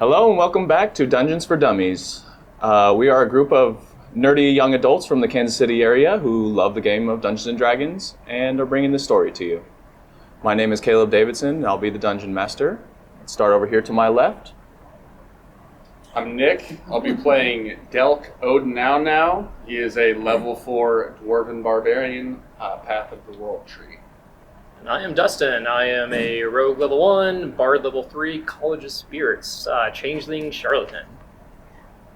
Hello and welcome back to Dungeons for Dummies. We are a group of nerdy young adults from the Kansas City area who love the game of Dungeons & Dragons and are bringing this story to you. My name is Caleb Davidson, and I'll be the Dungeon Master. Let's start over here to my left. I'm Nick. I'll be playing Delk Odin. He is a level 4 Dwarven Barbarian, Path of the World Tree. And I am Dustin. I am a Rogue level 1, Bard level 3, College of Spirits, Changeling Charlatan.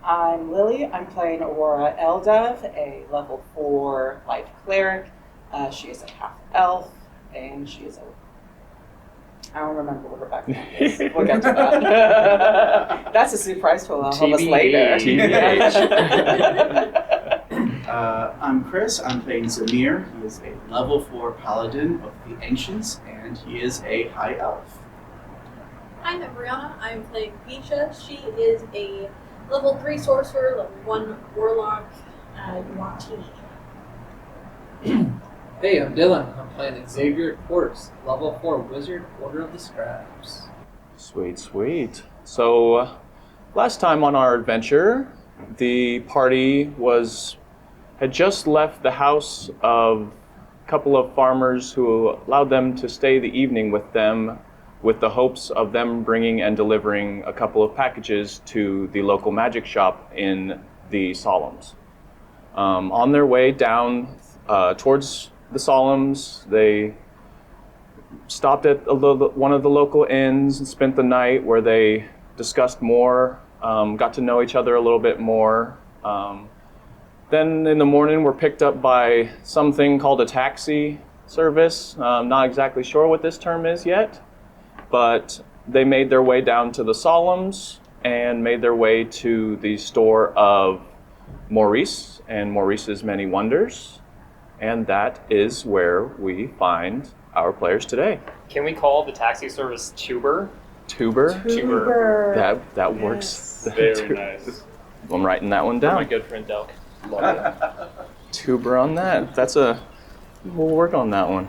I'm Lily. I'm playing Aurora Eldove, a level 4 Life Cleric. She is a half-elf, and she is I don't remember what her background is. We'll get to that. That's a surprise for all of us later. I'm Chris. I'm playing Zamir. He is a level 4 paladin of the Ancients, and he is a high elf. I'm Brianna. I'm playing Bisha. She is a level 3 sorcerer, level 1 warlock, Yuan-Tini. Hey, I'm Dylan. I'm playing Xavier Quartz, level 4 wizard, Order of the Scribes. Sweet. So, last time on our adventure, the party had just left the house of a couple of farmers who allowed them to stay the evening with them with the hopes of them bringing and delivering a couple of packages to the local magic shop in the Solemns. On their way down towards the Solemns, they stopped at one of the local inns and spent the night where they discussed more, got to know each other a little bit more. Then in the morning, we're picked up by something called a taxi service. Not exactly sure what this term is yet, but they made their way down to the Solemns and made their way to the store of Maurice and Maurice's Many Wonders. And that is where we find our players today. Can we call the taxi service Tuber? Tuber? That Yes. works. Very nice. I'm writing that one For down. my good friend Delk. Love it. Tuber on that. We'll work on that one.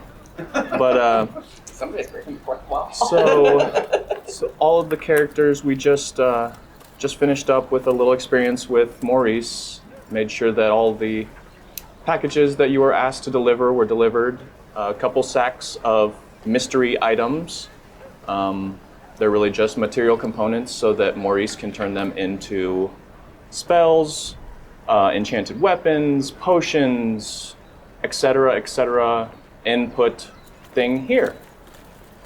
But Somebody's breaking fourth wall. so all of the characters we just finished up with a little experience with Maurice. Made sure that all the packages that you were asked to deliver were delivered. A couple sacks of mystery items. They're really just material components so that Maurice can turn them into spells, enchanted weapons, potions, etc. Input thing here.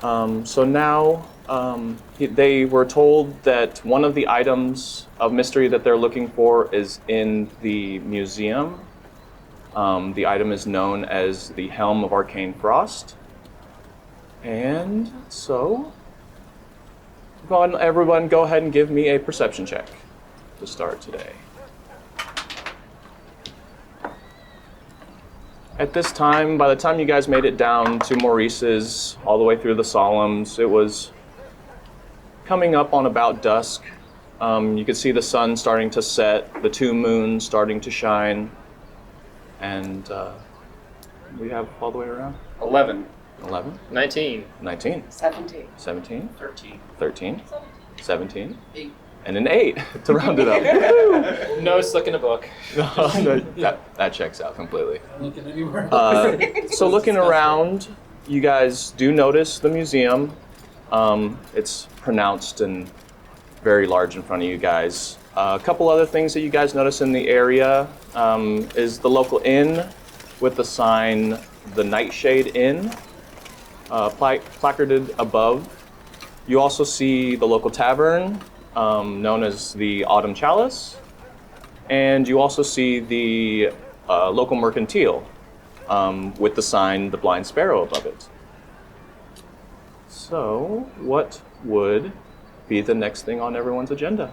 So now they were told that one of the items of mystery that they're looking for is in the museum. The item is known as the Helm of Arcane Frost. And so, everyone go ahead and give me a perception check to start today. At this time, by the time you guys made it down to Maurice's, all the way through the Solemns, it was coming up on about dusk. You could see the sun starting to set, the two moons starting to shine, and we have all the way around? 11. 11, 19. 19, 17. 17, 13. 13, 17, 8. and an 8 to round it up. No stuck in a book. that checks out completely. I'm looking anywhere else. So looking around, you guys do notice the museum. It's pronounced and very large in front of you guys. A couple other things that you guys notice in the area is the local inn with the sign, the Nightshade Inn, placarded above. You also see the local tavern, known as the Autumn Chalice, and you also see the local mercantile with the sign, the Blind Sparrow, above it. So, what would be the next thing on everyone's agenda?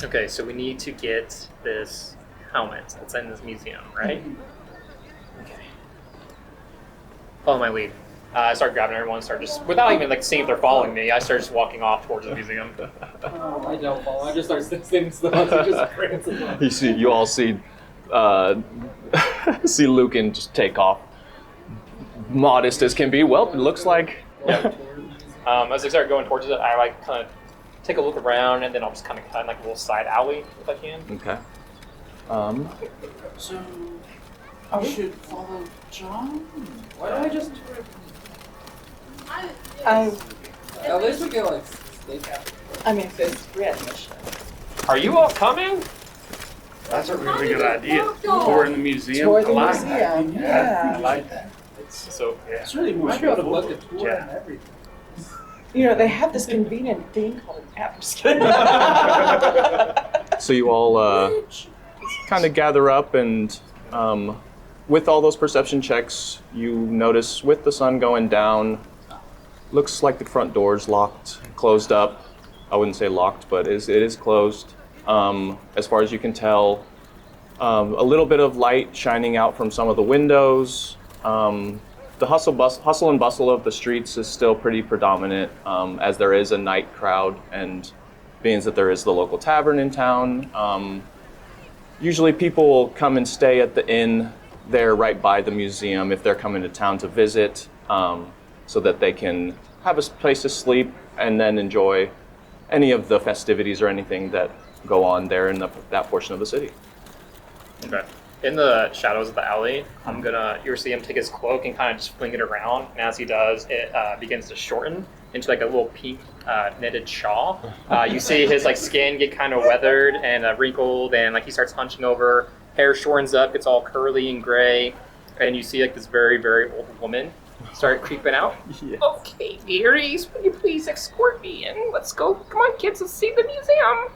Okay, so we need to get this helmet that's in this museum, right? Okay. Follow my lead. I start grabbing everyone, without even seeing if they're following me, I start just walking off towards the museum. I don't follow. I just start sitting still. So just prancing. You all see Lucan just take off, modest as can be. Well, it looks like As I start going towards it, I kind of take a look around, and then I'll just kind of cut in like a little side alley if I can. Okay. So, we should follow John? Why don't I just? At least we get like steak after. I mean, if it's readmission. Are you all coming? That's a really good idea. Tour in the museum. Toward the I like that. museum, I yeah. like that. So yeah. It's really more Might be able to book a straightforward. tour Yeah. and everything. You know, they have this convenient thing called an app. Just kidding. So you all kind of gather up, and with all those perception checks, you notice with the sun going down, looks like the front door's locked, closed up. I wouldn't say locked, but it is closed. As far as you can tell, a little bit of light shining out from some of the windows. The hustle and bustle of the streets is still pretty predominant, as there is a night crowd, and being that there is the local tavern in town. Usually people will come and stay at the inn there right by the museum if they're coming to town to visit, so that they can have a place to sleep and then enjoy any of the festivities or anything that go on there in that portion of the city. Okay. In the shadows of the alley, you'll see him take his cloak and kind of just fling it around, and as he does, it begins to shorten into like a little pink knitted shawl. You see his like skin get kind of weathered and wrinkled, and like he starts hunching over. Hair shortens up, gets all curly and gray, and you see like this very, very old woman start creeping out. Yeah. Okay, dearies, will you please escort me in? Let's go. Come on, kids, let's see the museum.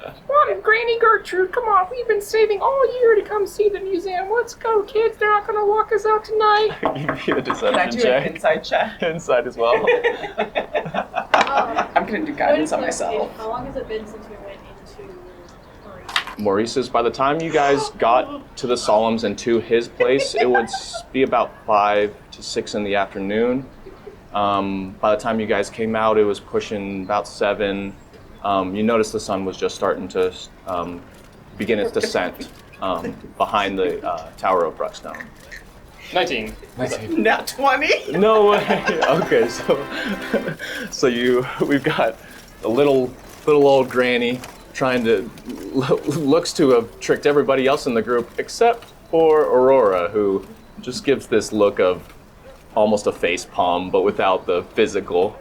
Come on, Granny Gertrude, come on. We've been saving all year to come see the museum. Let's go, kids. They're not going to lock us out tonight. Give me a deception Can I do check. an inside check? Inside as well. I'm going to do guidance on myself. How long has it been since we went into Maurice? Maurice's, by the time you guys got to the Solemns and to his place, it would be about 5 to 6 in the afternoon. By the time you guys came out, it was pushing about 7. You noticed the sun was just starting to begin its descent behind the Tower of Bruckstone. 19. Not 20. No way. Okay, so we've got a little old granny trying to looks to have tricked everybody else in the group except for Aurora, who just gives this look of almost a face palm, but without the physical.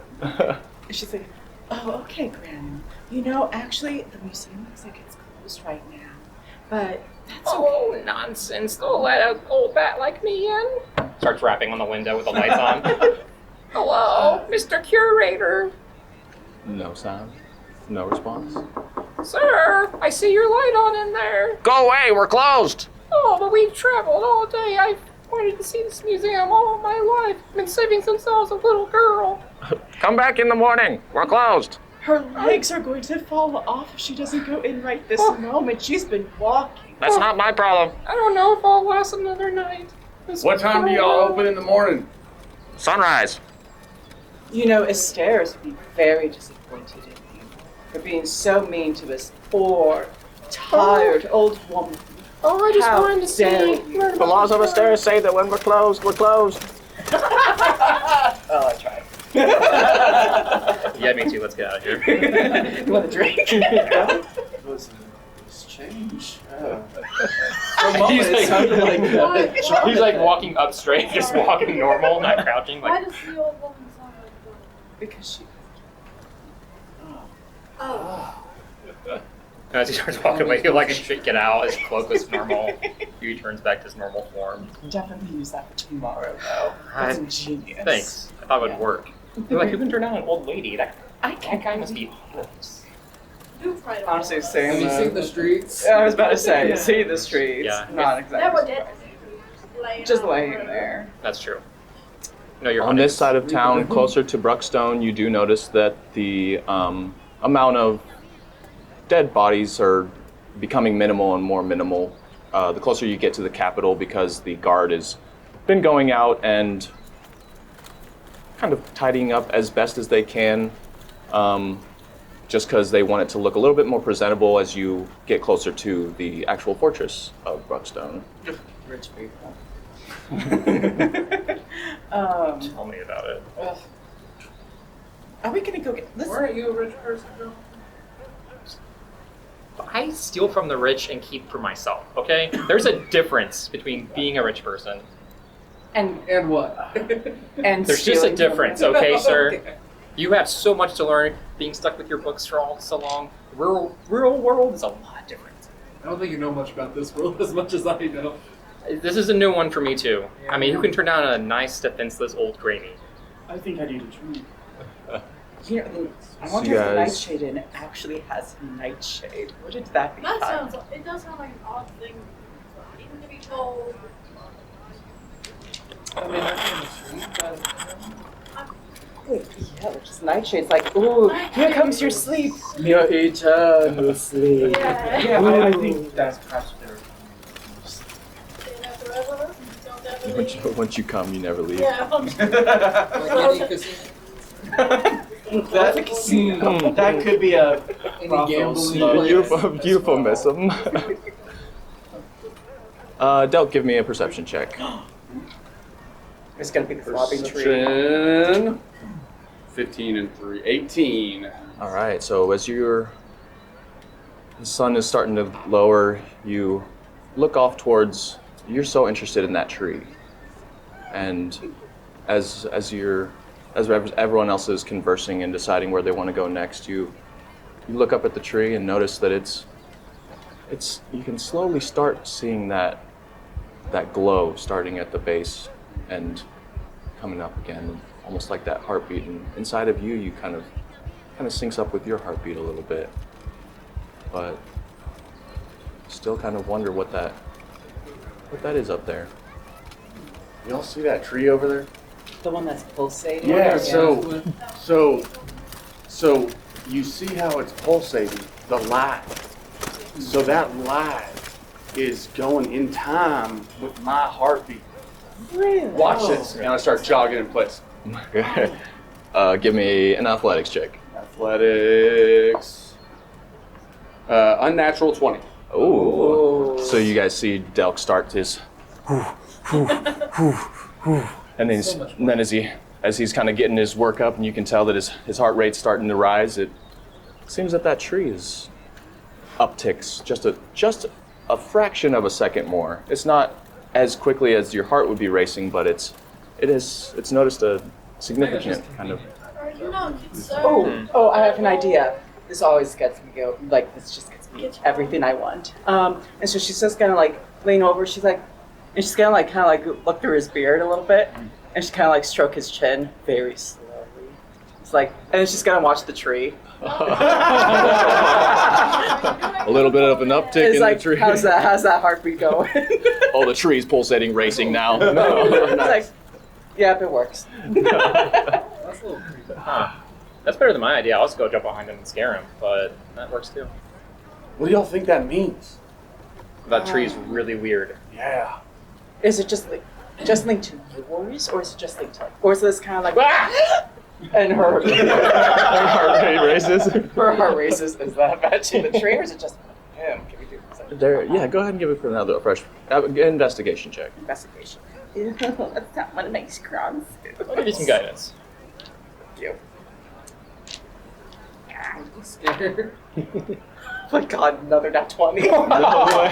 She's like, oh, okay, Granny. You know, actually, the museum looks like it's closed right now, but that's okay. Oh, nonsense. Don't let an old bat like me in. Starts rapping on the window with the lights on. Hello, Mr. Curator. No sound, no response. Sir, I see your light on in there. Go away, we're closed! Oh, but we've traveled all day. I've wanted to see this museum all of my life. Been saving since I was a little girl. Come back in the morning, we're closed. Her legs are going to fall off if she doesn't go in right this moment. She's been walking. That's not my problem. I don't know if I'll last another night. What time do y'all open in the morning? Sunrise. You know, Esther's would be very disappointed in you for being so mean to this poor, tired old woman. Oh, I just How wanted to see. dare you. learn The laws of about Asteris say that when we're closed, we're closed. Oh, I tried. Yeah, me too. Let's get out of here. You want a drink? It was strange. For a moment, He's it like- sounded like John. He's like walking up straight, just walking normal, not crouching. Why Like, does the old woman sound like that? Because she. Oh. as he starts walking away, he'll like get out. His cloak was normal. He returns back to his normal form. Definitely use that for tomorrow, though. That's ingenious. Thanks. I thought it would work. You're like, who can turn down an old lady? That I guy must be hopeless. Do try to Honestly, Have same. you seen the streets? I was about to say, see the streets. Yeah. Not Never exactly. did. Just laying there. That's true. No, you're On this side of town, closer to Bruckstone, you do notice that the amount of dead bodies are becoming minimal and more minimal the closer you get to the capital, because the guard has been going out and kind of tidying up as best as they can, just because they want it to look a little bit more presentable as you get closer to the actual fortress of Bruckstone. Rich people. Tell me about it. Ugh. Are we gonna go get? Listen, Weren't you a rich person, Joe? I steal from the rich and keep for myself, okay? There's a difference between being a rich person. and what? and There's just a stealing from- difference, okay, sir? Okay. You have so much to learn being stuck with your books for so long. The rural world is a lot different. I don't think you know much about this world as much as I know. This is a new one for me, too. I mean, who can turn down a nice, defenseless old gravy? I think I need a drink. You know, I So wonder you if the guys- Nightshade Inn actually has Nightshade. Wouldn't that be That fun? sounds. It does sound like an odd thing. Even to be told. I mean, I'm in the street, but Yeah, just Nightshade's like, ooh, here comes your sleep. Your eternal sleep. Yeah. Yeah, I think that's perhaps better. And that's the rest of us. Don't ever leave. Once you come, you never leave. Yeah. like any casino, That could be a any brothel gambling slug. place. Euphemism. Delk, give me a perception check. It's gonna be the flopping tree. Perception. 15 and 3. 18. All right, so as the sun is starting to lower, you look off towards, you're so interested in that tree. And as everyone else is conversing and deciding where they want to go next, you look up at the tree and notice that it's you can slowly start seeing that glow starting at the base and coming up again, almost like that heartbeat. And inside of you kind of syncs up with your heartbeat a little bit, but still kind of wonder what that is up there. Y'all see that tree over there? The one that's pulsating. Yeah, so you see how it's pulsating, the light. So that light is going in time with my heartbeat. Really? Watch this. And I start jogging in place. Give me an athletics check. Athletics. Unnatural 20. Oh. So you guys see Delk start his and then as he's kind of getting his work up, and you can tell that his heart rate's starting to rise, it seems that tree is upticks just a fraction of a second more. It's not as quickly as your heart would be racing, but it's noticed a significant kind of. Are you not concerned? Oh, I have an idea. This always gets me this just gets me everything I want. And so she's just gonna lean over. She's like, and she's gonna kind of look through his beard a little bit, and she's kind of stroke his chin very slowly. It's and then she's gonna watch the tree. A little bit of an uptick in the tree. How's that heartbeat going? Oh, the tree's pulsating, racing now. It's yep, it works. That's a little creepy. Huh. That's better than my idea. I'll just go jump behind him and scare him, but that works too. What do y'all think that means? That tree's really weird. Yeah. Is it just linked to yours, or is it just linked to or is this kind of ah! And her Heart rate races. her heart races? Is that matching the tree, or is it just him? Can we do this? There, yeah. Go ahead and give it another fresh investigation check. Investigation. That's not one of my strong suits. I'll give you some guidance. Thank you. I'm scared. Oh my god, another nat 20. No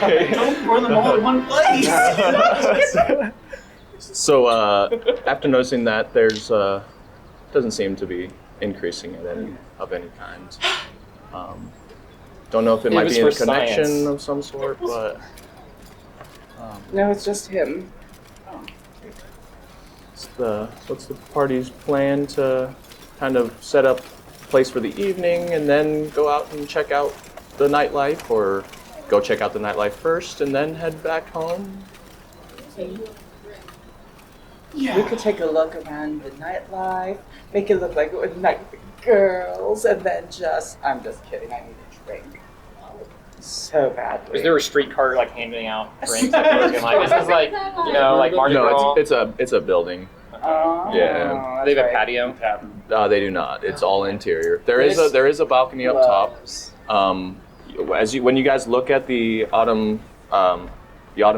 way. Don't throw them all in one place. So after noticing that, there's doesn't seem to be increasing at any kind. Don't know if it might was be in a for connection science. of some sort, but No, it's just him. what's the party's plan to kind of set up a place for the evening and then go out and check out the nightlife, or go check out the nightlife first and then head back home? We could take a look around the nightlife, make it look like it was night with the girls, and then I'm just kidding, I need a drink. So badly. Is there a street cart handing out drinks? This is like Mardi No, Gras. it's a building. Oh, Yeah. They have a that's right. patio. They do not. It's all interior. There is a balcony up top. Loves. When you guys look at the Autumn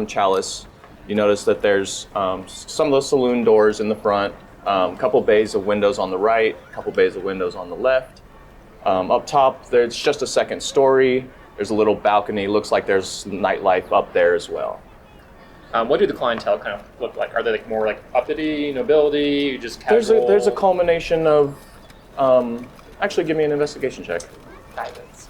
Chalice, you notice that there's some of the saloon doors in the front. Couple bays of windows on the right, couple bays of windows on the left. Up top, there's just a second story. There's a little balcony. Looks like there's nightlife up there as well. What do the clientele kind of look like? Are they like more like uppity, nobility, just casual? There's a culmination of. Actually, give me an investigation check. Guidance.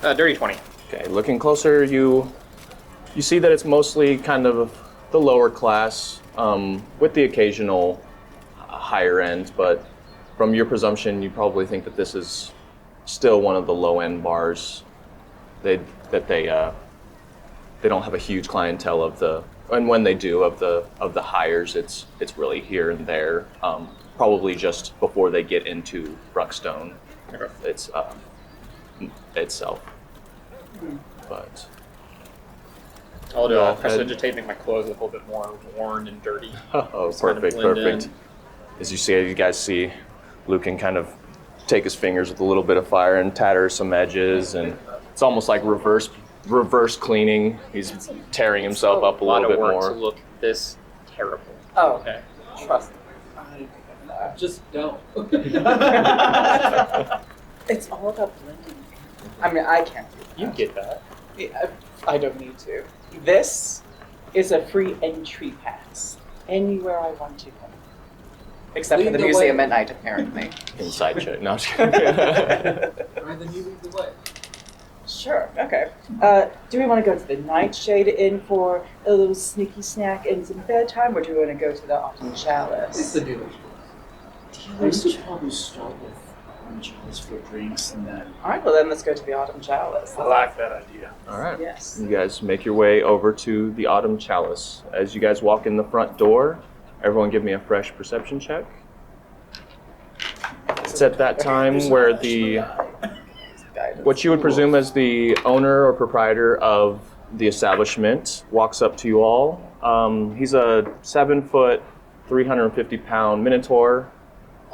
20. Okay, looking closer, you see that it's mostly kind of the lower class, with the occasional higher end. But from your presumption, you probably think that this is still one of the low end bars. They don't have a huge clientele of the, and when they do of the hires, it's really here and there. Probably just before they get into Bruckstone, itself. But I'll prestidigitate, make my clothes look a little bit more worn and dirty. oh, Just kind of perfect, blend perfect. in. As you guys see, Luke can kind of take his fingers with a little bit of fire and tatter some edges, and it's almost like reverse cleaning. He's tearing himself up a lot little of bit work more. to look this terrible. Oh, Okay. trust me. I get that. Just don't. It's all about blending. I mean, I can't do that. You get that. Yeah, I don't need to. This is a free entry pass anywhere I want to go. Except Lead for the the museum way. at night, apparently. Inside check. No, I'm just kidding. Alright, then you lead the way. Sure, okay. Do we want to go to the Nightshade Inn for a little sneaky snack and some bedtime, or do we want to go to the Autumn It's Chalice? the dealer's I should probably start with Autumn Chalice for drinks and then. All right, well then let's go to the Autumn Chalice. I like that idea. All right. Yes. You guys make your way over to the Autumn Chalice. As you guys walk in the front door, everyone give me a fresh perception check. It's at that time where what you would presume as the owner or proprietor of the establishment walks up to you all. He's a 7-foot, 350-pound minotaur.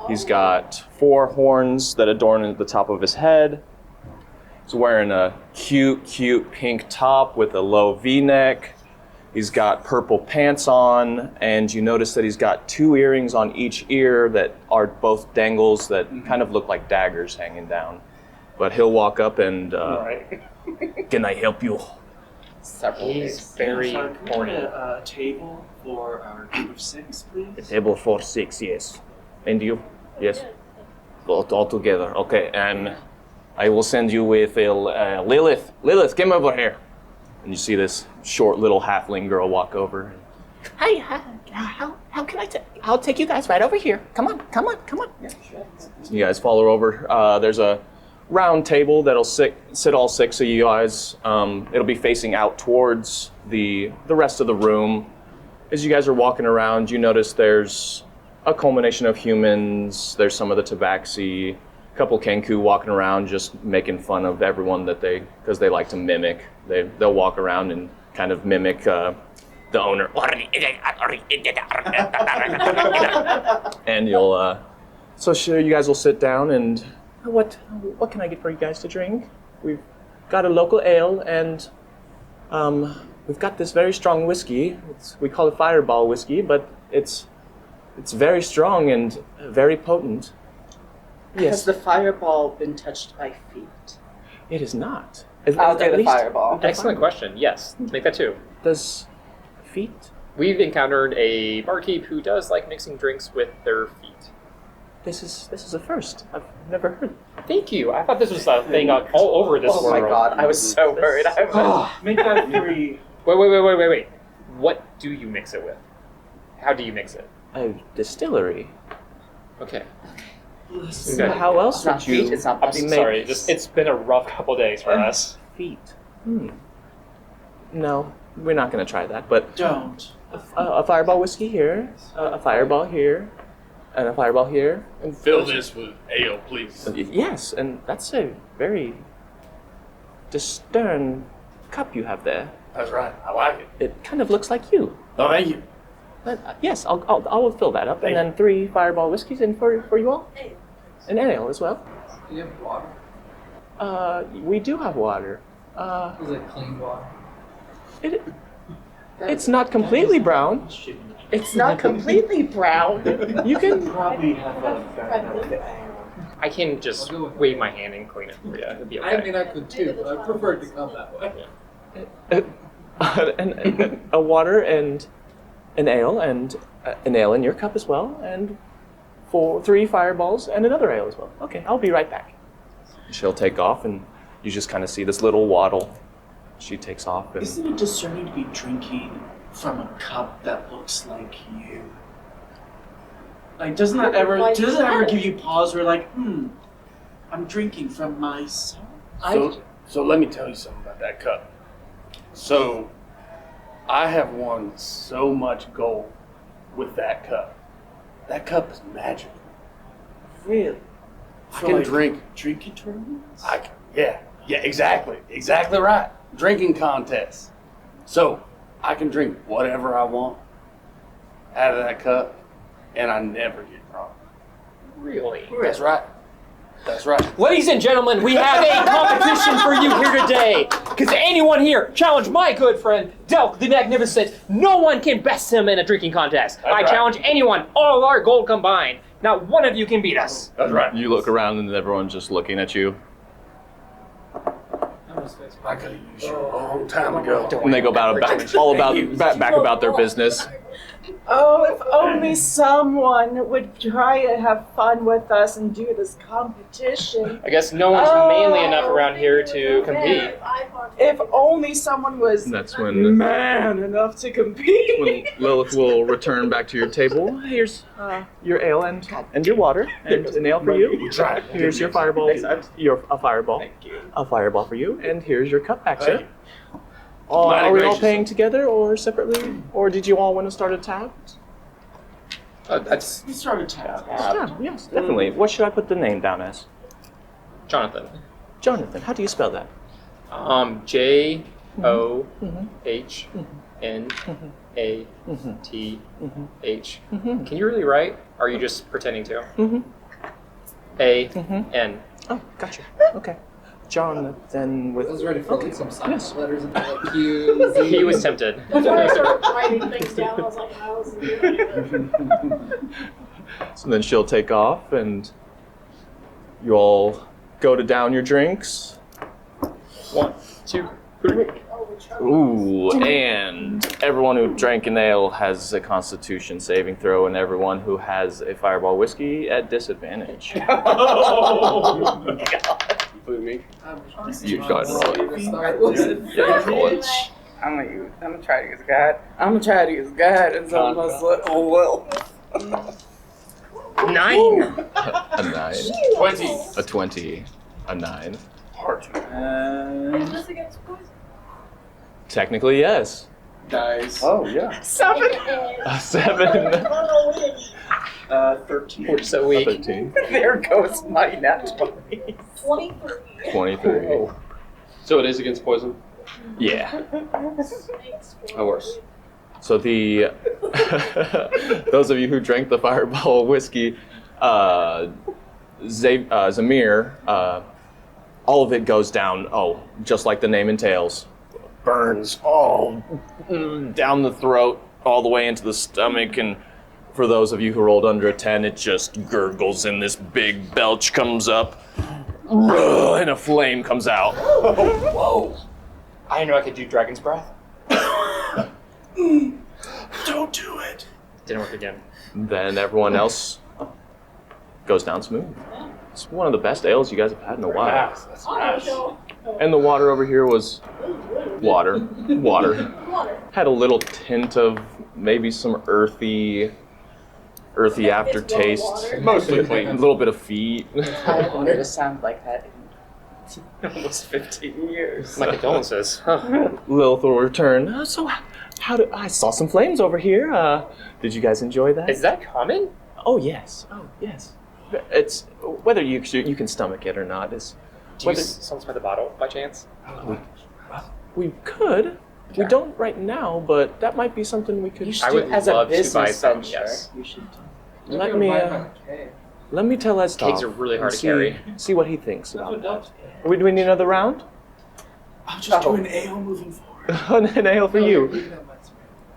He's got 4 horns that adorn at the top of his head. He's wearing a cute pink top with a low V-neck. He's got purple pants on, and you notice that he's got 2 earrings on each ear that are both dangles that kind of look like daggers hanging down. But he'll walk up and, can I help you? Several He's days. very Sorry, can we horny. get a table for our group of 6, please? Table for 6, yes. And you? Yes. All together. Okay, and I will send you with Lilith. Lilith, come over here. And you see this short little halfling girl walk over. Hi, how can I'll take you guys right over here. Come on. You guys follow her over. There's a round table that'll sit all 6 of you guys. It'll be facing out towards the rest of the room. As you guys are walking around, you notice there's a culmination of humans. There's some of the tabaxi, a couple Kenku walking around just making fun of everyone because they like to mimic. They'll walk around and kind of mimic the owner. And you'll, so sure, you guys will sit down and what can I get for you guys to drink? We've got a local ale and we've got this very strong whiskey. We call it Fireball whiskey, but it's very strong and very potent. Has Yes, the fireball been touched by feet? it is not. I'll At do the least- fireball. Excellent question. Yes, make that 2. Does feet? We've encountered a barkeep who does like mixing drinks with their feet. This is a first. I've never heard. Thank you. I thought this was a thing all over this Oh world. my god, I was so worried. I was. Make that 3. Wait. What do you mix it with? How do you mix it? A distillery. Okay. So how else It's not would you? feet, it's not I'm be sorry. made- It's been a rough couple days for us. Feet. No, we're not going to try that. But Don't. a fireball whiskey here, a fireball here, and a fireball here. And Fill this with ale, please. Yes, and that's a very discern cup you have there. That's right. I like it. It kind of looks like you. Oh, thank you. But yes, I will fill that up, and then 3 fireball whiskeys in for you all. An ale as well. Do you have water? We do have water. Is it clean water? It's not completely brown. It's not completely brown. You can. Probably have a I can just wave my hand and clean it for you. It'd be okay. I mean, I could too, but I prefer to come that way. A water and an ale and an ale in your cup as well, and 3 fireballs and another ale as well. Okay, I'll be right back. She'll take off, and you just kind of see this little waddle. She takes off, and Isn't it discerning to be drinking from a cup that looks like you? Like, doesn't that ever give you pause where like, I'm drinking from myself? So let me tell you something about that cup. So, I have won so much gold with that cup. That cup is magical. Really? I can drink. Drinking tournaments? Yeah, exactly right. Drinking contests. So, I can drink whatever I want out of that cup, and I never get drunk. Really? That's right. Ladies and gentlemen, we have a competition for you here today. Because anyone here challenge my good friend, Delk the Magnificent, no one can best him in a drinking contest. I challenge anyone, all our gold combined. Not one of you can beat us. That's right. you look around, and everyone's just looking at you. I could have used you a long time ago. And they go back about their business. Oh, if only someone would try to have fun with us and do this competition. I guess no one's manly enough around here to compete. If only someone was That's when man enough to compete. Lilith will return back to your table. Here's your ale and your water, and an ale for you. Here's your fireball. A fireball. A fireball for you, and here's your cup back, sir. Are we all paying together or separately? Or did you all want to start a tab? That's We started tab. Yes, definitely. What should I put the name down as? Jonathan. Jonathan. How do you spell that? JOHNATH. Can you really write? Or are you just pretending to? A-N. Oh, gotcha. Okay. Jonathan with. I was ready for like some science letters and like Q, Z. He was tempted. Before I started writing things down, I was like, I was doing it. So then she'll take off, and you all go to down your drinks. 1, 2, 3. Ooh, and everyone who drank an ale has a Constitution saving throw, and everyone who has a Fireball whiskey at disadvantage. Include me. You go ahead and roll it. Roll it. I'm gonna try to use God. I'm gonna try to use God, and so must let. Oh well. 9. A 9. 20. A 20. A 9. Hard to. Is this against poison? Technically, yes. Dice. Oh, yeah. 7. A 7. 13. We're so A weak. 13. There goes my nat 20. 23. 23. So it is against poison? Yeah. That works. So the those of you who drank the Fireball whiskey, Zamir, all of it goes down. Oh, just like the name entails, burns all down the throat, all the way into the stomach, and for those of you who rolled under a 10, it just gurgles, and this big belch comes up, and a flame comes out. Whoa. I didn't know I could do Dragon's Breath. Don't do it. Didn't work again. Then everyone else goes down smooth. It's one of the best ales you guys have had in a while. That's nice. And the water over here was water. Water. Had a little tint of maybe some earthy aftertaste. water. Mostly A clean. little bit of feet. I wanted to sound like that in almost 15 years. My condolences. Huh. Lilith will return. So, I saw some flames over here. Did you guys enjoy that? Is that common? Oh yes. It's whether you can stomach it or not is. Do you smell the bottle by chance? We could. We don't right now, but that might be something we could. I would as a love to buy business some, venture, yes. you should. Let me. Let me tell Estov. Kegs are really hard and to carry. See what he thinks That's about what that. dogs. Are we doing another round? I'll just do an ale moving forward. An ale for you.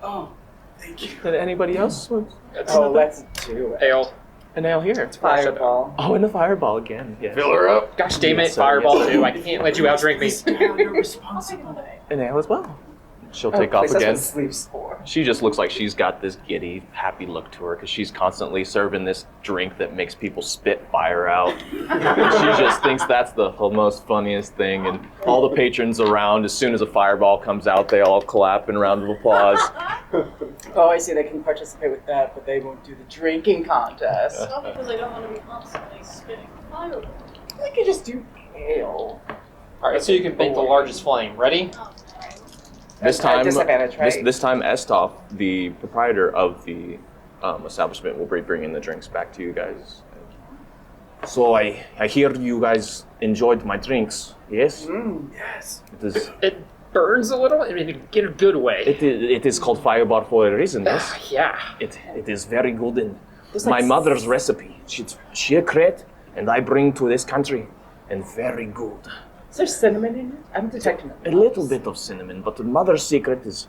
Oh, thank you. Did anybody else? want Oh, let's do it. Ale. An ale here. Fireball. Oh, and the fireball again. Yes. Fill her up. Gosh damn it, Yes, sir, Fireball yes, sir. too. I can't let you outdrink me. Now you're responsible. An ale as well. She'll Oh, take off please, that's again. what sleep's for. She just looks like she's got this giddy, happy look to her because she's constantly serving this drink that makes people spit fire out. And she just thinks that's the most funniest thing. And all the patrons around, as soon as a fireball comes out, they all clap in a round of applause. Oh, I see. They can participate with that, but they won't do the drinking contest. Not because I don't want to be constantly spitting fireballs. They could just do ale. Alright, so you can make the largest flame. Ready? Oh, sorry. This At time, disadvantage, right? this time, Estov, the proprietor of the establishment, will be bringing the drinks back to you guys. So I hear you guys enjoyed my drinks. Yes. Yes. It is. It burns a little, I mean, in a good way. It is called fireball for a reason. Yes. Yeah. It is very good and There's my like mother's recipe. She's secret, and I bring to this country, and very good. Is there cinnamon in it? I'm detecting A little bit of cinnamon, but the mother's secret is.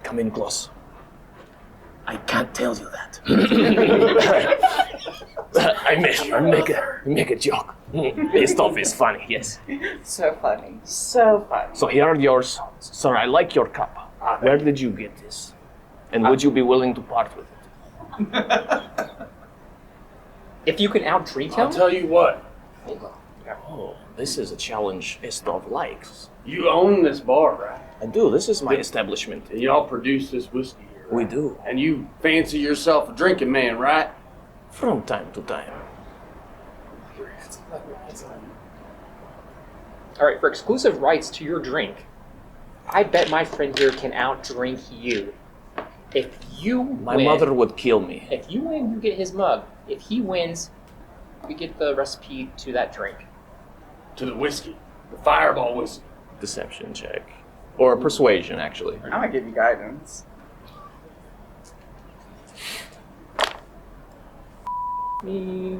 Come in close. I can't tell you that. I make a joke. This stuff is funny, yes. So funny. So funny. So here are yours, sir. I like your cup. Where did you get this? And would you be willing to part with it? If you can outdrink I'll him, tell you what. Oh, this is a challenge Estov likes. You own this bar, right? I do. This is my establishment. And y'all produce this whiskey here. We Right? do. And you fancy yourself a drinking man, right? From time to time. alright, for exclusive rights to your drink, I bet my friend here can outdrink you. If you My win, mother would kill me. If you win, you get his mug. If he wins, we get the recipe to that drink. To the whiskey. The fireball whiskey. Deception check. Or persuasion, actually. I'm gonna give you guidance. Me.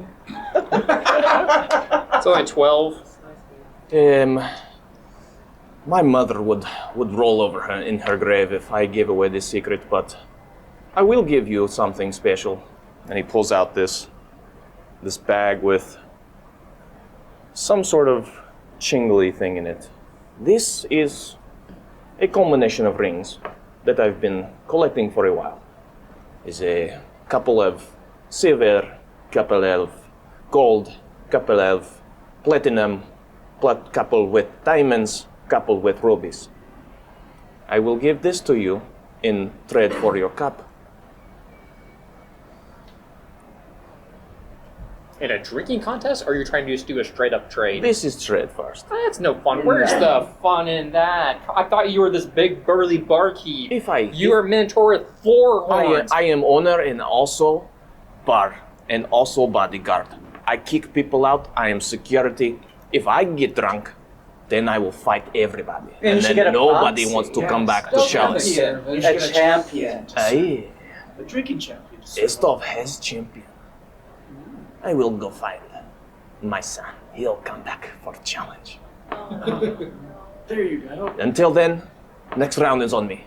It's only 12. My mother would roll over her in her grave if I gave away this secret, but I will give you something special. And he pulls out this bag with some sort of chingly thing in it. This is a combination of rings that I've been collecting for a while. It's a couple of silver, couple of gold, couple of platinum, couple with diamonds, couple with rubies. I will give this to you in trade for your cup. In a drinking contest, or are you trying to just do a straight up trade? This is trade first. That's no fun. Where's the fun in that? I thought you were this big burly barkeep. You are Minotaur with 4 horns. I am owner and also bar and also bodyguard. I kick people out. I am security. If I get drunk, then I will fight everybody. And you should get then a nobody proxy. wants to come back to Don't Chalice. have a- A champion. Aye. A drinking champion. Estov has champion. I will go find my son. He'll come back for challenge. There you go. Until then, next round is on me.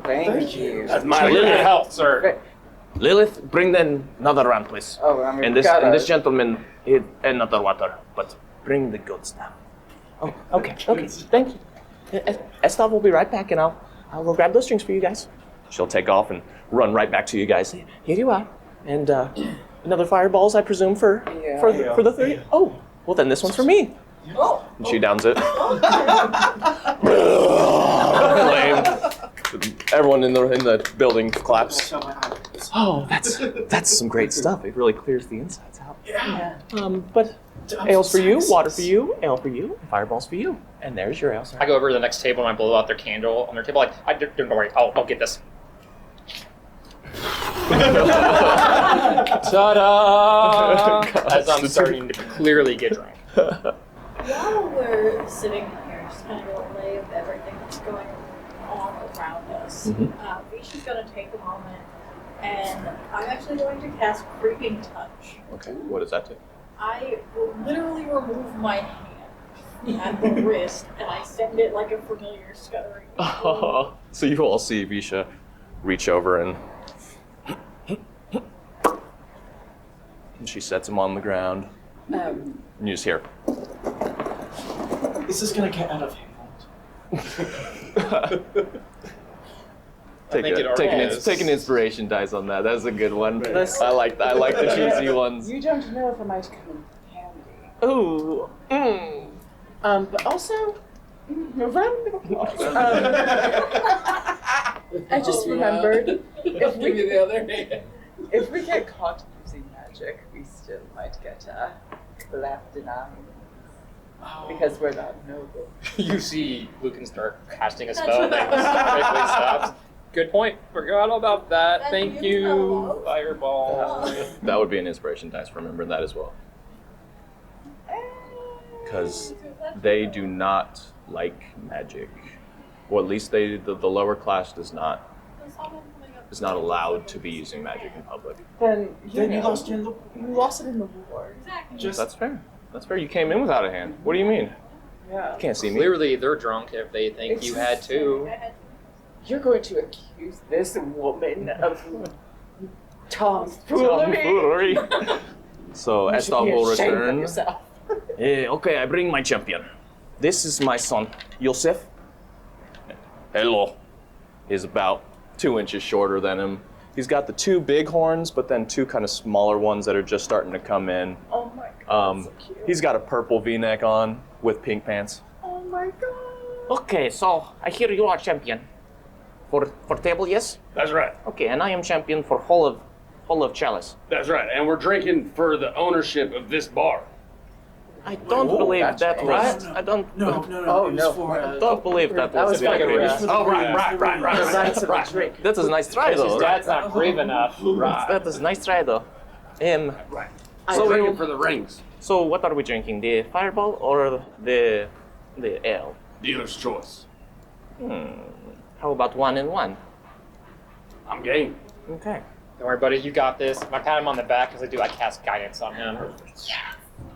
Thank you. That's my For your limit. health, sir. Lilith, bring then another round, please. Oh, I mean, And this gentleman, another water, but bring the good stuff. Oh, okay, thank you. Estov will be right back, and I'll go grab those drinks for you guys. She'll take off and run right back to you guys. Here you are, and another fireballs, I presume, for the 30. Oh, well then this one's for me. And she downs it. Flame. Everyone in the building claps. Oh, that's some great stuff. It really clears the insides out. Yeah. But ales for you, water for you, ale for you, fireballs for you. And there's your ale, sir. I go over to the next table and I blow out their candle on their table. Like, don't worry, I'll get this. Ta-da! As I'm starting to clearly get drunk. While we're sitting here, just kind of a lay of everything that's going on around us, Visha's going to take a moment and I'm actually going to cast Creeping Touch. Okay, what does that do? I will literally remove my hand at the wrist, and I send it like a familiar scuttering. So you all see Visha reach over and she sets him on the ground. And you just hear. Is this gonna get out of hand? Take an inspiration dice on that. That's a good one. Listen. I like the cheesy ones. You don't know if it might come in handy. Ooh. But also, a round of applause. I just remembered, Give me the other hand. if we get caught using magic, we still might get clapped in our because we're not noble. You see Lucan start casting a spell and then quickly stops. Good point. Forgot about that. Thank you. Fireball. That would be an inspiration dice. Remember that as well. Because they do not like magic. Or at least the lower class is not allowed to be using magic in public. Then Then you lost it in the. You lost it in the war. Exactly. Just That's fair. That's fair. You came in without a hand. What do you mean? Yeah. You can't see me. Clearly, they're drunk if they think you had two. You're going to accuse this woman of tomfoolery. Tomfoolery. So You should Estov be will ashamed of return. yourself. Okay, I bring my champion. This is my son, Yosef. Hello. He's about 2 inches shorter than him. He's got the two big horns, but then two kind of smaller ones that are just starting to come in. Oh my god, so cute. He's got a purple V-neck on with pink pants. Oh my god. Okay, so I hear you are champion. For table, yes? That's right. Okay, and I am champion for whole of Chalice. That's right. And we're drinking for the ownership of this bar. I don't believe that's that was. right. I don't. No. Oh, it was no. for. I don't believe that That was. was like a it was rest. for the Oh, rings, right. the rings. The rights of a drink. That is a nice try, His though. dad's not brave enough. That is a nice try, though. Right. So So we- drinking for the rings. So what are we drinking? The Fireball or the ale? Dealer's choice. How about 1 and 1? I'm game. Okay. Don't worry, buddy. You got this. If I pat him on the back, as I do, I cast guidance on him.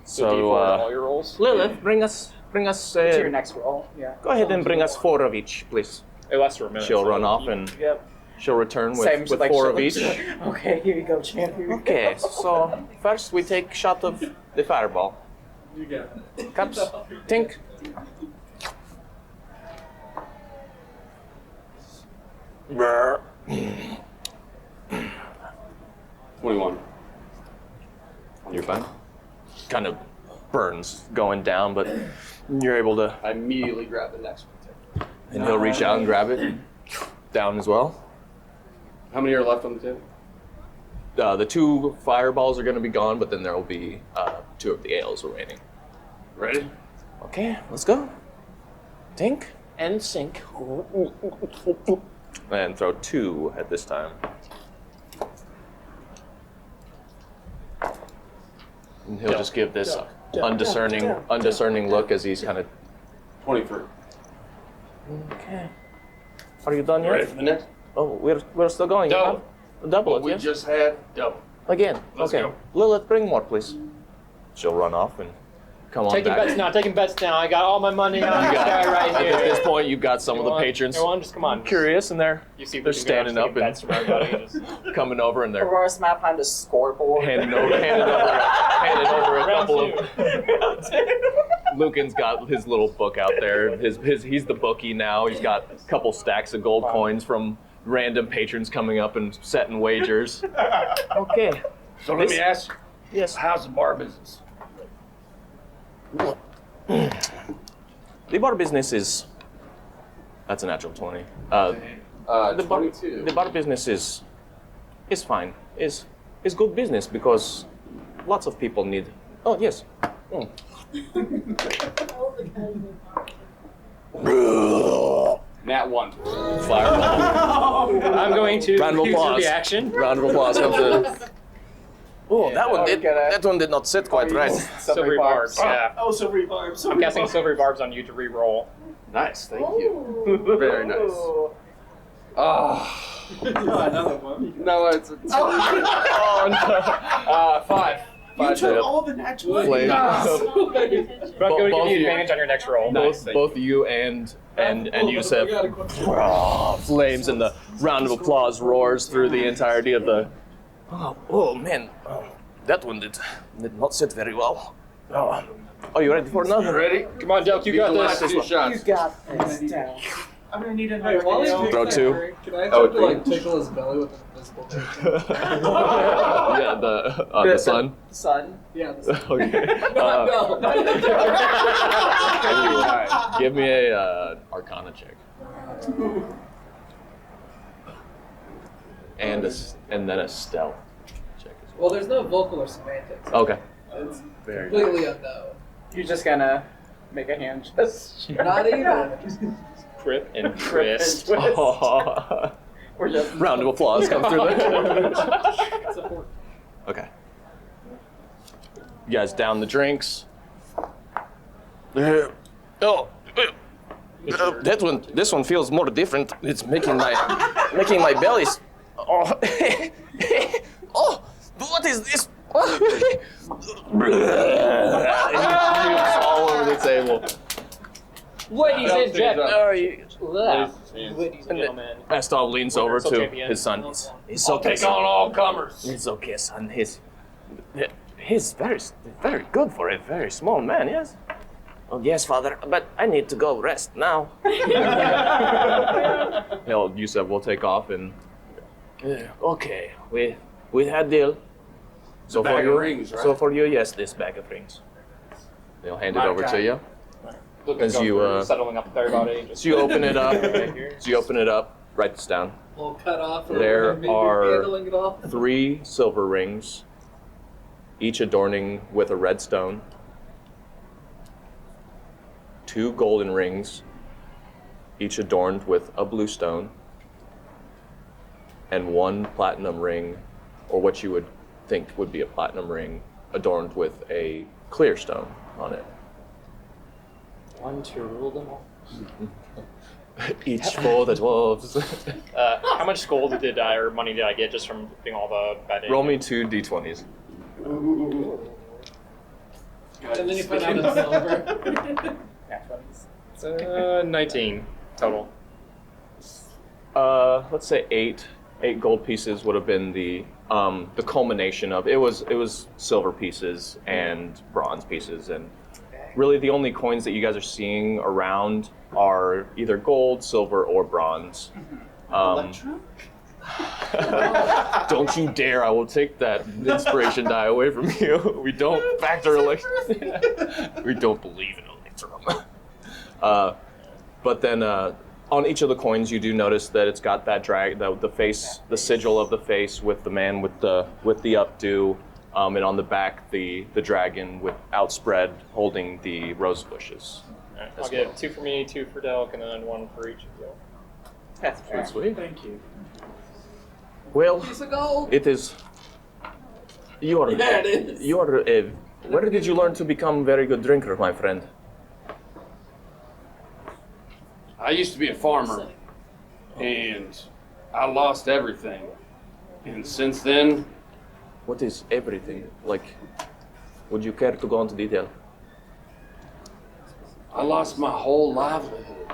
So, all your rolls. Lilith, bring us. To your next roll. Yeah. Go ahead and bring us 4 of each, please. It lasts for a minute. she'll so run off and Yep. she'll return Same, with like, 4 she'll- of each. Okay, here you go, champ. Here you Okay, go. so first we take shot of the Fireball. You got it. Cups, tink. What do you want? You're fine. Kind of burns going down, but you're able to. I immediately grab the next one. And he'll reach out and grab it. Down as well. How many are left on the table? The 2 fireballs are going to be gone, but then there will be 2 of the ales remaining. Ready? Okay, let's go. Tink and sink. And throw 2 at this time. And he'll just give this undiscerning look as he's kind of. 23. Okay. Are you done yet? Ready for the next? Oh, we're still going. Double. Double What it, we yes? just had, double. Again. Let's okay. go. Lilith, bring more, please. She'll run off and come on Taking back. bets now. Taking bets now. I got all my money on You this got- guy right here. At this point, you've got some of the patrons Just come on. curious, and they're You see, they're standing up and bets from everybody. Just coming over, and they're Aurora's map on the scoreboard. handing over a round couple two. of. Lucan's got his little book out there. He's the bookie now. He's got a couple stacks of gold coins from random patrons coming up and setting wagers. Okay. So let me ask you, Yes. how's the bar business? The bar business is. That's a natural 20. The bar, 22. the bar business is fine. Is good business because lots of people need. Oh yes. Mm. Nat 1. Fireball. I'm going to Round of use a applause. reaction. Round of applause comes in. Oh, that one did. get it. That one did not sit quite right. Silvery barbs. Yeah. Oh, silvery barbs. I'm casting silvery barbs on you to re-roll. Nice, thank you. Very nice. Ooh. Ah, No, another one. No, it's a 5. You Five took total. all the natural Flame. Brock, going to give both you you- advantage on your next roll. Both you and Yusef. Flames and the round of applause roars through the entirety of the. Oh man, that one did not sit very well. Are you ready for another? Ready? Come on, Delk, you got Last this. 2 shots. You got this, Del. I'm gonna need Hey, another while he ale. drinks Throw that 2. drink, can I Oh, attempt to like three. tickle his belly with an invisible drink? Yeah, the sun. Son. Yeah. Okay. No. Give me a Arcana check. And then a stealth check as Well, there's no vocal or semantics. well. Okay. It's Very completely unknown. You're just gonna make a hand gesture. Not even. Crip and twist. We're just Round of applause comes through there. It's a 4. Okay. You guys down the drinks. This one feels more different. It's making my belly. Oh, oh, what is this? All over the table. Ladies and gentlemen. Ladies and gentlemen. Astov leans over to champion. his son. It's I'll okay, take on son. all comers. It's okay, son. He's very good for a very small man, yes? Oh, yes, father, but I need to go rest now. Hell, Yusef will take off and... okay, we had deal. So bag for of you, rings, right? So for you, yes, this bag of rings. They'll hand it My over to kind. As you. As you, settling up with everybody. Just So you open it up. right here. So you open it up. Write this down. We'll cut off. Or There maybe are handling it off. 3 silver rings, each adorning with a red stone. 2 golden rings, each adorned with a blue stone. And 1 platinum ring, or what you would think would be a platinum ring, adorned with a clear stone on it. One to rule them all. Each for the dwarves. How much gold did I or money did I get just from doing all the betting? Roll me 2 d20s. And then you find out it's silver. 19 total. Let's say 8 gold pieces would have been the culmination of it was silver pieces and bronze pieces, and really the only coins that you guys are seeing around are either gold, silver, or bronze. Don't you dare! I will take that inspiration die away from you. We don't factor we don't believe in electrum. But then on each of the coins, you do notice that it's got that the face, the sigil of the face with the man with the updo, and on the back the dragon with outspread holding the rose bushes. Alright, I'll get 2 for me, 2 for Delk, and then 1 for each of you. That's fair. Sweet. Thank you. Well, Piece of gold. it is. You are. Yeah, it is. You are. Where did you learn to become a very good drinker, my friend? I used to be a farmer, and I lost everything. And since then, What is everything? Like, would you care to go into detail? I lost my whole livelihood.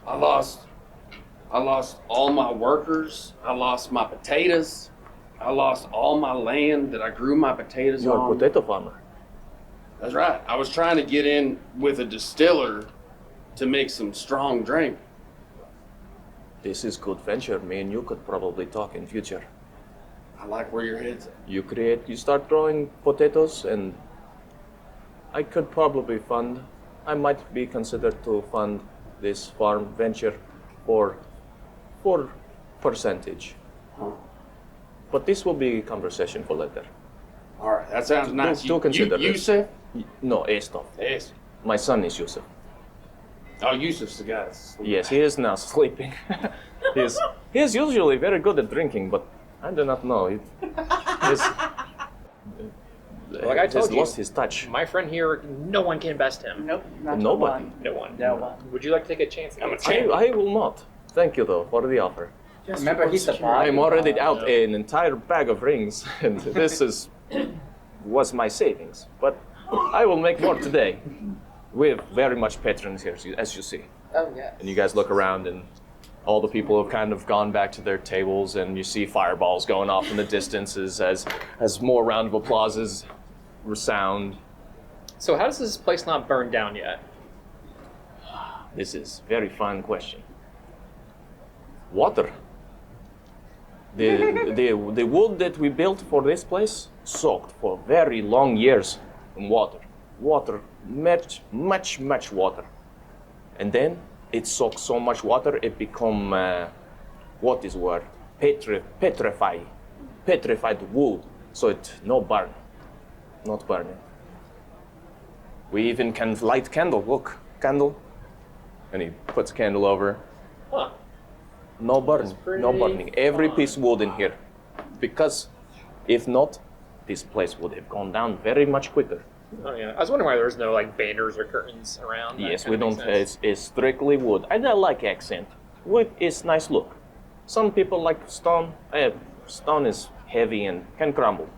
I lost all my workers. I lost my potatoes. I lost all my land that I grew my potatoes You are a on. potato farmer. That's right. I was trying to get in with a distiller to make some strong drink. This is good venture. Me and you could probably talk in future. I like where your head's at. You start growing potatoes, and I could probably I might be considered to fund this farm venture for percentage. But this will be conversation for later. All right, that sounds nice. do consider this. Yusuf? No, Estov. Yes. My son is Yusuf. Oh, Yusuf's the guy. that's- Yes, he is now sleeping. he is usually very good at drinking, but I do not know. Like I told he's you, lost his touch. my friend here, no one can best him. Nope, not Nobody. one. No one. No one. Would you like to take a chance? I'm a against champ. him? I will not. Thank you, though, for the offer. Yes, Remember, he's the security. I'm already out an entire bag of rings, and this was my savings. But I will make more today. We have very much patrons here, as you see. Oh, yeah. And you guys look around, and all the people have kind of gone back to their tables, and you see fireballs going off in the distances as more round of applauses resound. So how does this place not burn down yet? This is very fine question. Water. The wood that we built for this place soaked for very long years in water. Water, much water. And then it soaked so much water it become, what is word? Petrified wood. So it not burning. We even can light candle, look, candle. And he puts a candle over. Huh. No burning, no burning. Every piece of wood in here. Because if not, this place would have gone down very much quicker. Oh yeah. I was wondering why there was no like banners or curtains around. That Yes, kinda we makes don't. sense. It's strictly wood. And I like accent. Wood is nice look. Some people like stone. Stone is heavy and can crumble.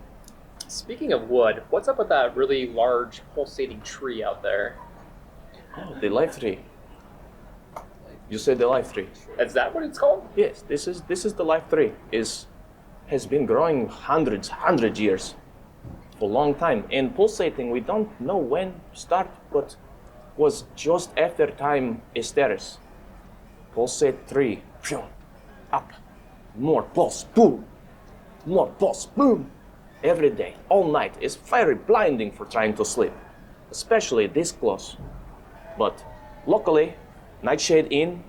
Speaking of wood, what's up with that really large pulsating tree out there? Oh, the life tree. You said the life tree. Is that what it's called? Yes, this is the life tree. Has been growing hundred years for a long time. And pulsating, we don't know when to start, but was just after time Esteris. Pulsate 3, phew, up, more pulse, boom, more pulse, boom. Every day, all night. It's very blinding for trying to sleep, especially this close. But luckily, Nightshade Inn,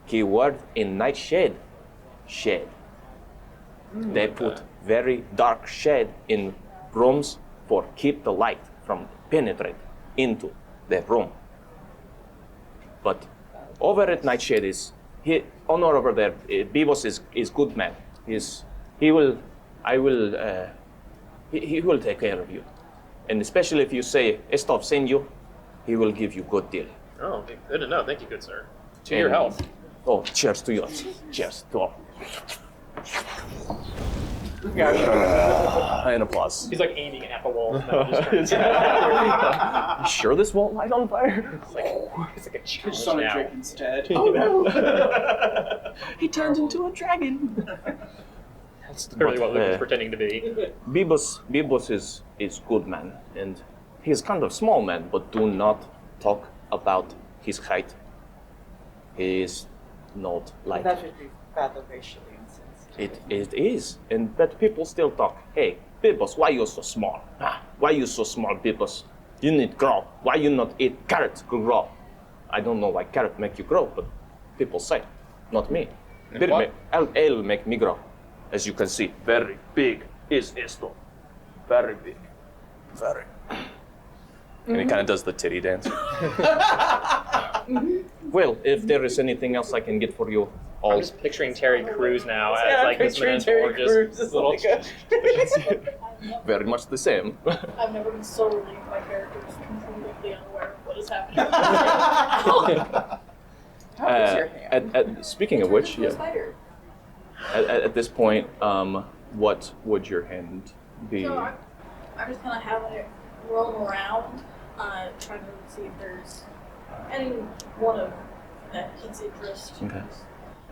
keyword in Nightshade, shade. They put very dark shade in rooms for keep the light from penetrate into the room. But over at Nightshade honor over there. Bibos is good man. He will take care of you, and especially if you say Estov send you, he will give you good deal. Oh, okay. Good to know. Thank you, good sir. To your health. Oh, cheers to yours. Cheers to all. And applause. He's like aiming at the wall. Just You sure this won't light on fire? it's like a Just challenge on a now. drink instead. Oh no! He turned into a dragon. That's literally what Luke is pretending to be. Bibos is good man, and he's kind of small man, but do not talk about his height. He is not like That should be rather racially insensitive. it is, but people still talk. Hey, Bibos, why you so small? Why you so small, Bibos? You need grow. Why you not eat carrots to grow? I don't know why carrot make you grow, but people say, not me. Ale make me grow. As you can see, very big is esto. Very big. Very. And he kind of does the titty dance. Well, if there is anything else I can get for you all. I'm just picturing Terry Crews now as like this gorgeous little. Very much the same. I've never been so relieved by characters completely unaware of what is happening. How is your hand? Speaking of which, yeah. Spider. At this point, what would your hand be? So I'm just kind of having it roam around, trying to see if there's any one of his interest. Okay.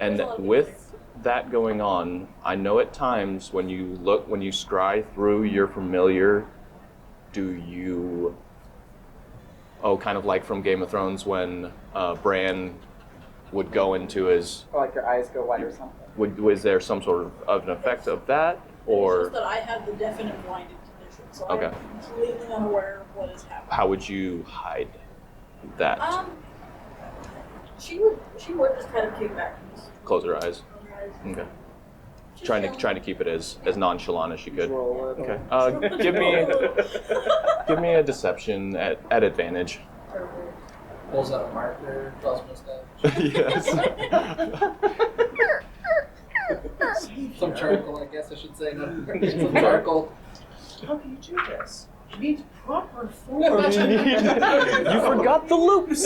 And with that going on, I know at times when you scry through your familiar, do you, kind of like from Game of Thrones when Bran would go into his, Or like your eyes go white or something. was there some sort of an effect of that, It's or just that I have the definite blinded condition, so Okay. I'm completely unaware of what is happening. how would you hide that? She would just kind of kick back and just Close her eyes. close her eyes. Okay. Just Trying to keep it as nonchalant as you could. Roll it. Okay. Give me a deception at advantage. Pulls out a marker, draws mustache. Yes. Some charcoal, I guess I should say. No, some charcoal. How can you do this? You need proper form. You forgot the loops.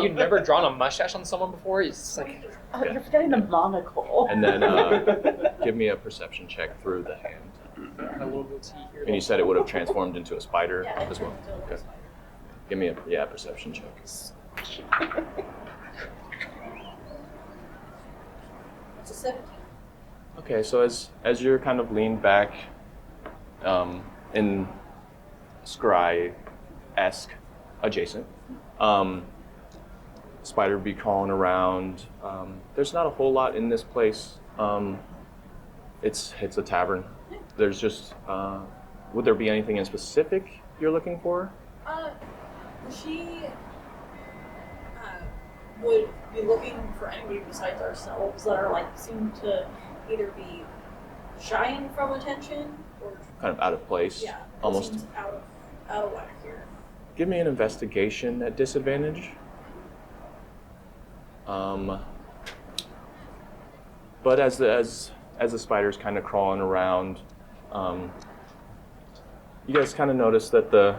You've never drawn a mustache on someone before? It's just like Oh, you're forgetting the monocle. And then give me a perception check through the hand. A little goatee here. And you said it would have transformed into a spider Yeah, as well. it's a Okay. spider. Give me a perception check. It's a 17. Okay, so as you're kind of leaned back, in scry-esque adjacent, spider be crawling around. There's not a whole lot in this place. It's a tavern. There's just would there be anything in specific you're looking for? She would be looking for anybody besides ourselves that are seem to either be shying from attention or Kind of out of place. yeah, Almost. seems out of whack here. Give me an investigation at disadvantage. But as the spider's kind of crawling around, you guys kind of notice that the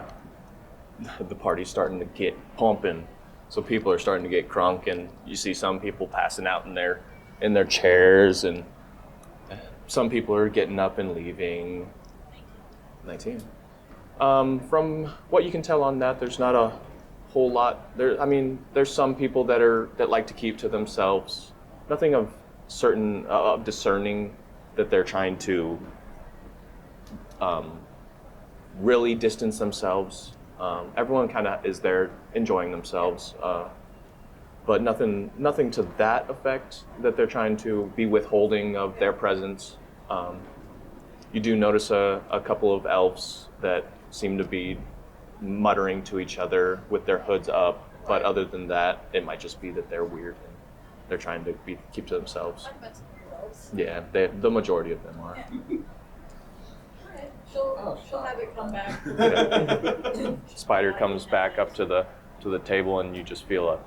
party's starting to get pumping. So people are starting to get crunk, and you see some people passing out in their chairs, and some people are getting up and leaving. 19. From what you can tell on that, there's not a whole lot. There's some people that like to keep to themselves. Nothing of certain discerning that they're trying to really distance themselves. Everyone kind of is there enjoying themselves, but nothing to that effect that they're trying to be withholding of their presence. You do notice a couple of elves that seem to be muttering to each other with their hoods up, but other than that, it might just be that they're weird and they're trying to keep to themselves. I've met some weirdos. Yeah, the majority of them are. Alright, she'll have it come back. Spider comes back up to the table, and you just feel a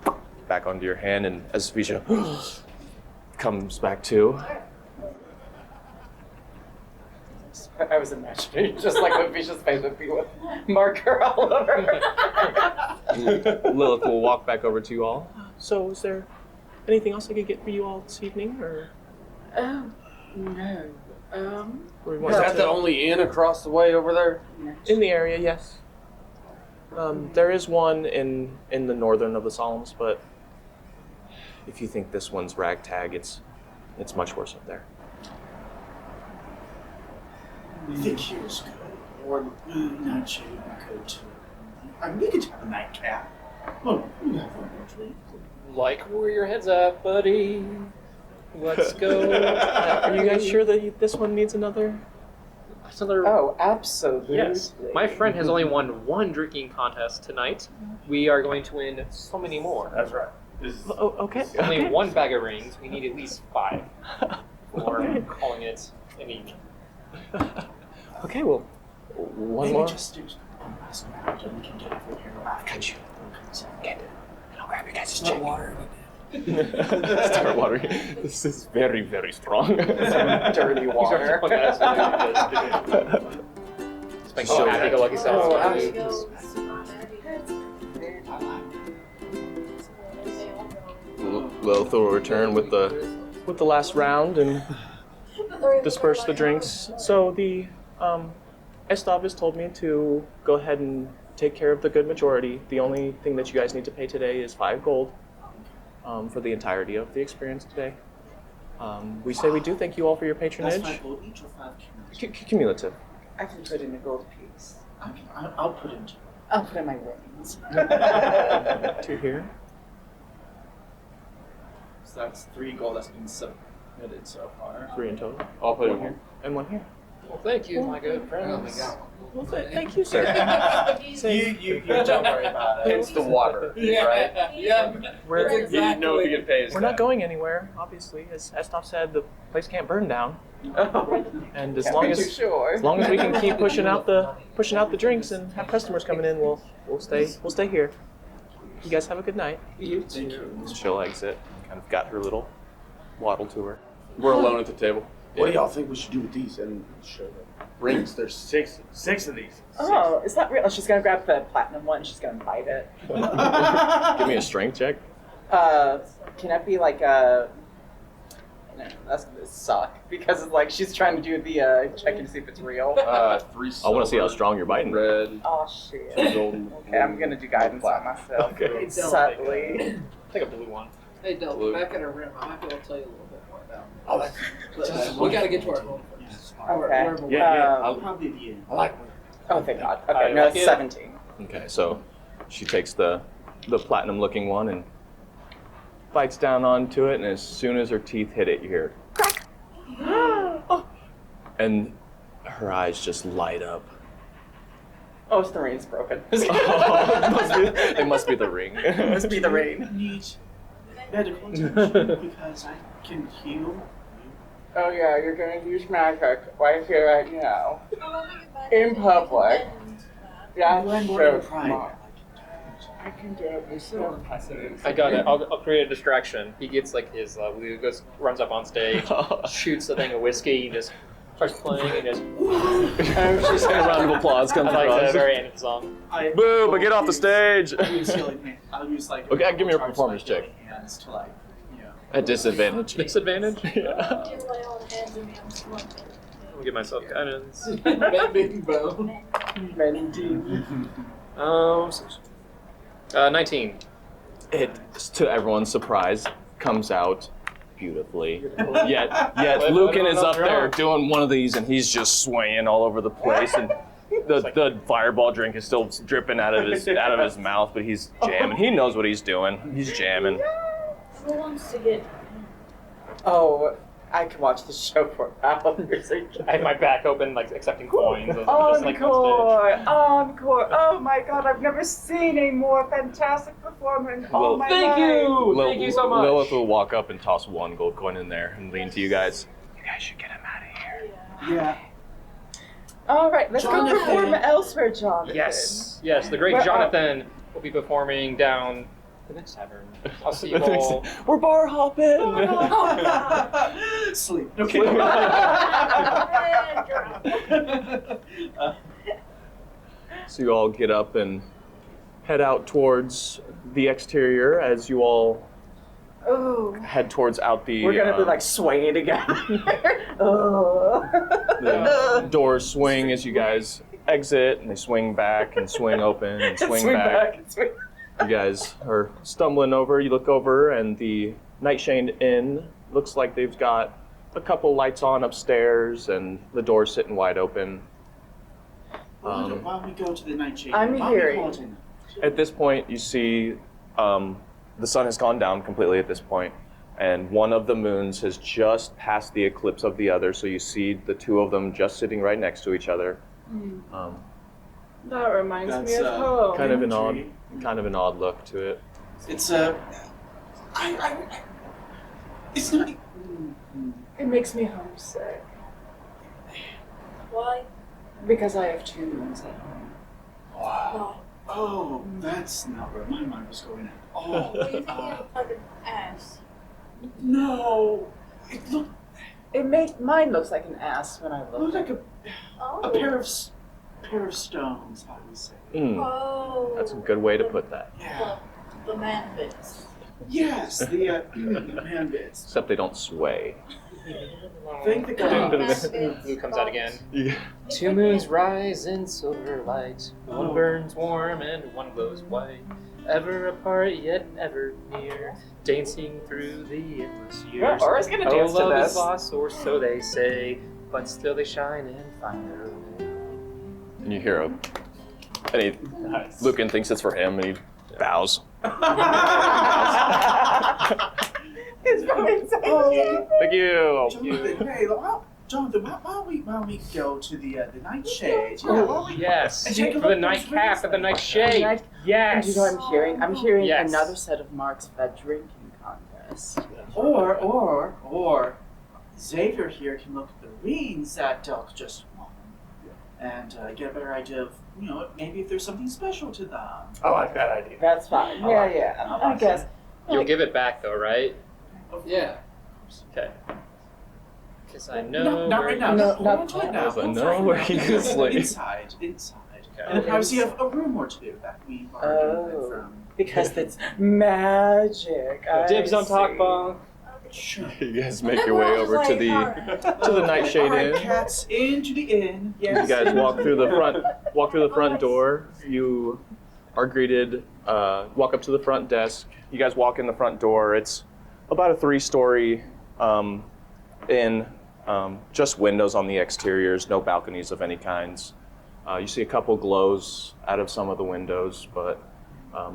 back onto your hand, and as Visha comes back too. I was imagining just like what Visha's face would be with marker all over. Lilith will walk back over to you all. So, is there anything else I could get for you all this evening, or? No. Or you Is want that to- the only inn across the way over there? In the area, yes. There is one in the northern of the Solomons, but if you think this one's ragtag, it's much worse up there. I think he was good. Or Nightshade Inn good too. We could have a nightcap. Oh, we have one more drink. Like where your head's at, buddy. Let's go. Are you guys sure that this one needs another? Oh, absolutely. Yes. My friend has only won one drinking contest tonight. We are going to win so many more. That's right. Oh, okay. Only okay. one bag of rings. We need at least 5 for Okay. calling it an evening. Okay, well, one Maybe more. just do one last round and we can get over here. I've got you. Okay, and I'll grab you guys' What check. water? Start watering. This is very, very strong. Dirty water. It's been So happy-go-lucky There sauce. we go. Lilith will return with the last round and disperse the drinks. So the Estav has told me to go ahead and take care of the good majority. The only thing that you guys need to pay today is 5 gold for the entirety of the experience today. We say we do thank you all for your That's patronage. 5 gold each or 5 cumulative? Cumulative. I can put in a gold piece. Okay, I'll put in 2. I'll put in my rings. 2 here. So that's 3 gold that's been submitted so far. 3 in total. I'll put it One here and 1 here. Well, thank you, my good I friends. only got one. Well, thank you, sir. You don't worry about it. It's the water, right? Yeah. We're- That's You didn't know if you could pay us. We're not going anywhere, obviously. As Estov said, the place can't burn down. And as Can't long be too as sure. we can keep pushing out the drinks and have customers coming in, we'll stay here. You guys have a good night. You too. She'll exit. Kind of got her little waddle to her. We're alone at the table. What do y'all think we should do with these? And show them. Rings. There's six of these. Oh, is that real? Oh, she's gonna grab the platinum one. She's gonna bite it. Give me a strength check. Can that be like a No, that's gonna suck because it's like she's trying to do the checking to see if it's real. 3 I want to see how silver, strong you're biting. red. Oh shit. 2 golden. Okay, I'm gonna do guidance on myself. Okay. Subtly. Take a blue one. Hey, Del, Blue. back at our room. I might be able to tell you a little bit more about. Oh, that's But we gotta get to our goal first. Okay. I'll probably be in. I like Oh, thank God. Okay, I no, like it's it. 17. Okay, so she takes the platinum-looking one and bites down onto it, and as soon as her teeth hit it, you hear crack, and her eyes just light up. Oh, it's the rain's broken. It must be the ring. It must be the rain. I need medical attention because I can heal. Oh yeah, you're gonna use magic right here, right now. In public. Yeah, I'm so more pride. smart. I can do it myself. I got it. I'll create a distraction. He gets like his Lou goes, runs up on stage, shoots the thing of whiskey, and just starts playing, and just She's a round of applause comes like the across. very end of the song. Boo! But get off the stage. I'll use like. Okay, give me a charge performance my check. healing hands to like, you know. At disadvantage. Disadvantage? Yeah. I'll give myself guidance. Big bow. 19. It, to everyone's surprise, comes out beautifully. Yet Lucan is up there doing one of these, and he's just swaying all over the place, and the fireball drink is still dripping out of his mouth, but he's jamming. He knows what he's doing. He's jamming. Who wants to get? Oh, I could watch the show for hours. I have my back open, like accepting coins. As I'm just, like, on Encore! Oh my God, I've never seen a more fantastic performer in all my stage. Thank you! Lil- Thank you so much. Lilith will walk up and toss one gold coin in there and lean to you guys. You guys should get him out of here. Yeah. All right, let's go Jonathan. perform elsewhere, Jonathan. Yes, the great Where- Jonathan will be performing down the next tavern. I'll see you all. We're bar hopping. Sleep. Okay. So you all get up and head out towards the exterior as you all Oh, head towards out the. we're gonna be like swaying again. Oh. The doors swing as you guys exit, and they swing back and swing open and swing back. and swing. You guys are stumbling over. You look over, and the Nightshade Inn looks like they've got a couple lights on upstairs, and the door's sitting wide open. Why don't we go to the Nightshade? I'm Why don't we hearing. call it in? At this point, you see the sun has gone down completely at this point, and one of the moons has just passed the eclipse of the other, so you see the two of them just sitting right next to each other. That reminds me That's, of home. Kind of an odd look to it. It's it's not. It makes me homesick Why? because I have two moons at home. No. Oh, that's not where my mind was going at all. You think you look like an ass. No, Mine looks like an ass when I it look. looked like Oh. a pair of stones. How do we say? Oh. That's a good way to put that. Yeah. The man bits. Yes, the hand bits. Except they don't sway. Thank the Man gods. bits. Blue comes out again. Yeah. Two moons rise in silver light. One burns warm and one glows white. Ever apart yet ever near, dancing through the endless years. Aura's gonna Oh, dance to love this. is lost, or so they say, but still they shine and find their way. And you hear Lucan thinks it's for him, and he bows. It's very Thank you. Jonathan, hey, Jonathan, why don't we go to the Nightshade? Oh, yes. And take a For the look night those cap of the Nightshade. And Yes. do you know what I'm hearing? I'm hearing Yes. another set of marks for that drinking contest. Or Xavier here can look at the rings that Delk just won and get a better idea of, maybe if there's something special to them. I like that idea. That's fine. Yeah. I guess. You'll give it back though, right? Yeah. Okay. Because I know. No, not where right now. you- No, Hold not on to it yet. now. Yes, I Hold know on where to you it. can sleep. Inside. Okay. And the privacy of a room or two that we borrowed Oh. from. Because it's magic. Dibs I on talk see. ball. Sure. You guys make your way over to the Nightshade Alright, Inn. cats, into the inn. Yes. You guys walk through the front door. You are greeted. Walk up to the front desk. You guys walk in the front door. It's about a 3-story inn. Just windows on the exteriors, no balconies of any kinds. You see a couple glows out of some of the windows, but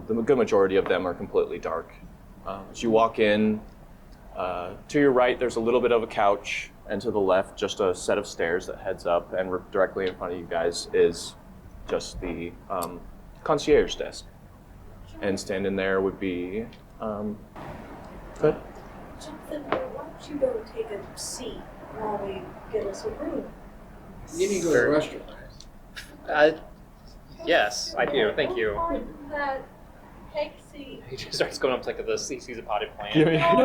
the good majority of them are completely dark. As you walk in, to your right, there's a little bit of a couch, and to the left, just a set of stairs that heads up, and directly in front of you guys is just the concierge desk. And standing there would be, good. Jonathan, why don't you go take a seat while we get us a room? You need to go to the restroom. Yes, I do. Thank you. Find that take seat. He just starts going up to like the sees a potted plant. Give me, Oh,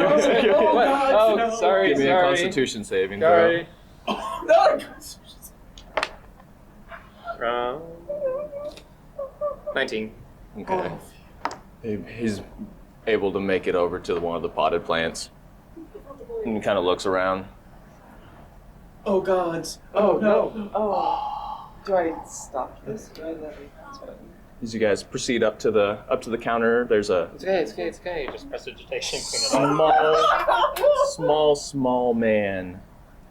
What? God, Oh, no. sorry, give me a sorry. Constitution saving throw. Sorry. Oh, no. 19. Okay. He's able to make it over to one of the potted plants, and he kind of looks around. Oh, gods. Oh, no. Oh. Do I stop this? Do I let it? As you guys proceed up to the counter, there's a It's okay. Just prestidigitation, clean it up. small man,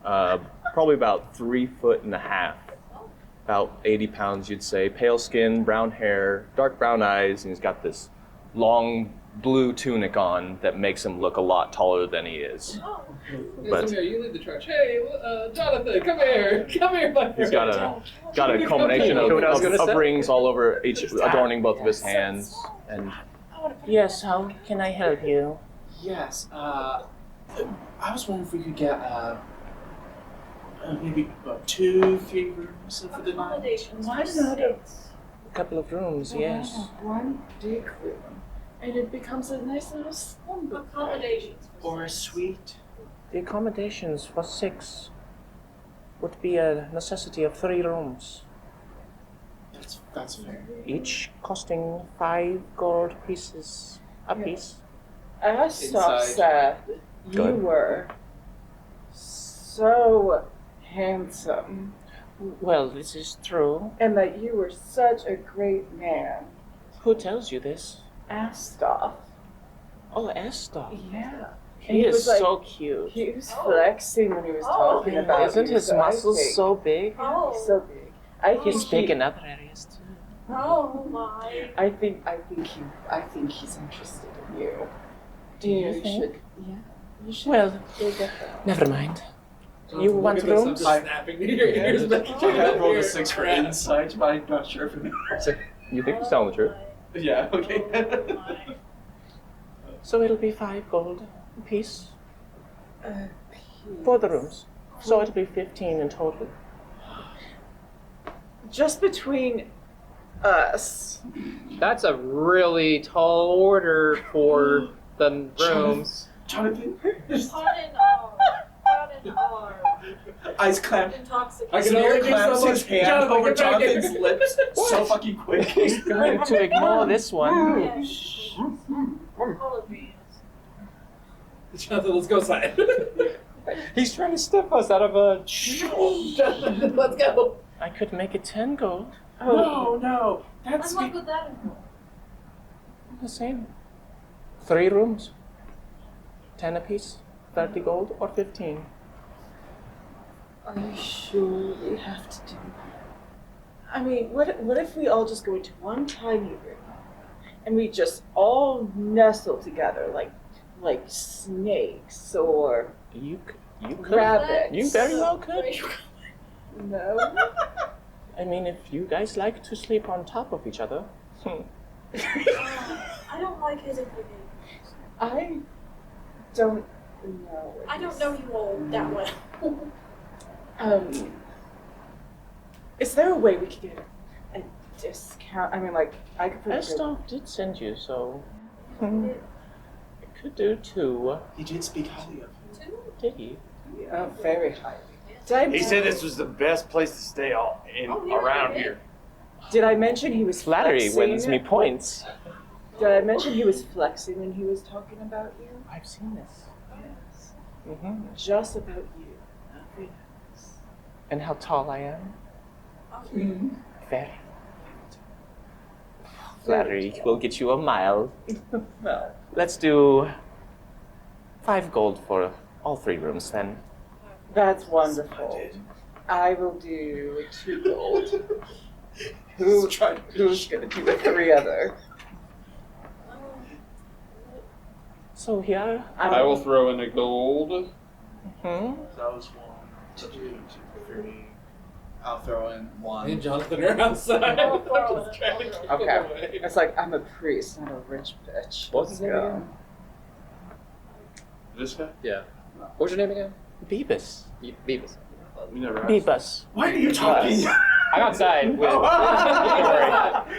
probably about 3'1.5", about 80 pounds, you'd say. Pale skin, brown hair, dark brown eyes, and he's got this long blue tunic on that makes him look a lot taller than he is. Yes, But- come here, you lead the charge. Hey, Jonathan, come here. Come here, my friend. He's got a combination You know what I was gonna of say? rings all over each, adorning both of his hands. And yes, how can I help you? Yes, I was wondering if we could get maybe 2-3 rooms for the night. Accommodations. Why for not? states. A couple of rooms, yes. One big room. And it becomes a nice little slum. Accommodations. for Or a states. suite. The accommodations for 6 would be a necessity of 3 rooms, That's fair. each costing 5 gold pieces apiece. Asaf said you Good. were so handsome Well, this is true. and that you were such a great man. Who tells you this? Asaf. Oh, Esther. Yeah. He And is was like, so cute. He was flexing when he was talking yeah. about Isn't you, his so I muscles think- so big? Oh. so big? I think He's big he- in other areas too. Oh my. I think he's interested in you. Do you You think? should, yeah. You should Well, go get that. never mind. Jonathan, You look want at this, I'm rooms? just snapping to your ears. I rolled a 6 for insight, but I'm not sure if it You think he's telling the truth? Yeah, okay. So it'll be 5 gold apiece for the rooms. So it'll be 15 in total. Just between us. That's a really tall order for the rooms. Jonathan, Pardon our eyes clamp. intoxication. I can Samir only do clamps so much. his hand Jonathan, over get back here. Jonathan's lips so fucking quick. He's going to ignore this one. Yes. Apologies. Jonathan, let's go outside. He's trying to step us out of a. Jonathan, let's go. I could make it 10 gold. No, that's And what would that involve? The same. 3 rooms. 10 apiece. 30 gold or 15. Are you sure we have to do that? I mean, what if we all just go into one tiny room and we just all nestle together like snakes or You could. rabbits? You very well could. No. I mean, if you guys like to sleep on top of each other. I don't like his implications. I don't know. I don't know you all that well. Is there a way we could get a discount? I mean, like, I could put Estov did send you, so. I could do 2. He did speak highly of him. Did he? very highly. Did I, He said this was the best place to stay around here. did I mention he was Flattery flexing? wins me points. Did I mention he was flexing when he was talking about you? I've seen this. Yes. Mm-hmm. Just about you. Nothing else. And how tall I am? Very. Flattery will get you a mile. Well, Let's do 5 gold for all 3 rooms then. that's wonderful. I will do 2 gold. Who's gonna do the 3 other? So here. I will throw in a gold. Hmm? That was 1, 2, 3. I'll throw in Me 1. and Jonathan are outside. I'll throw Just it. trying to keep Okay. him away. It's like I'm a priest, not a rich bitch. What's Let's his name go. again? This guy? Yeah. What's your name again? Beavis. Beavis. We never asked. Beavis. Why are you talking? I'm outside with. Don't worry.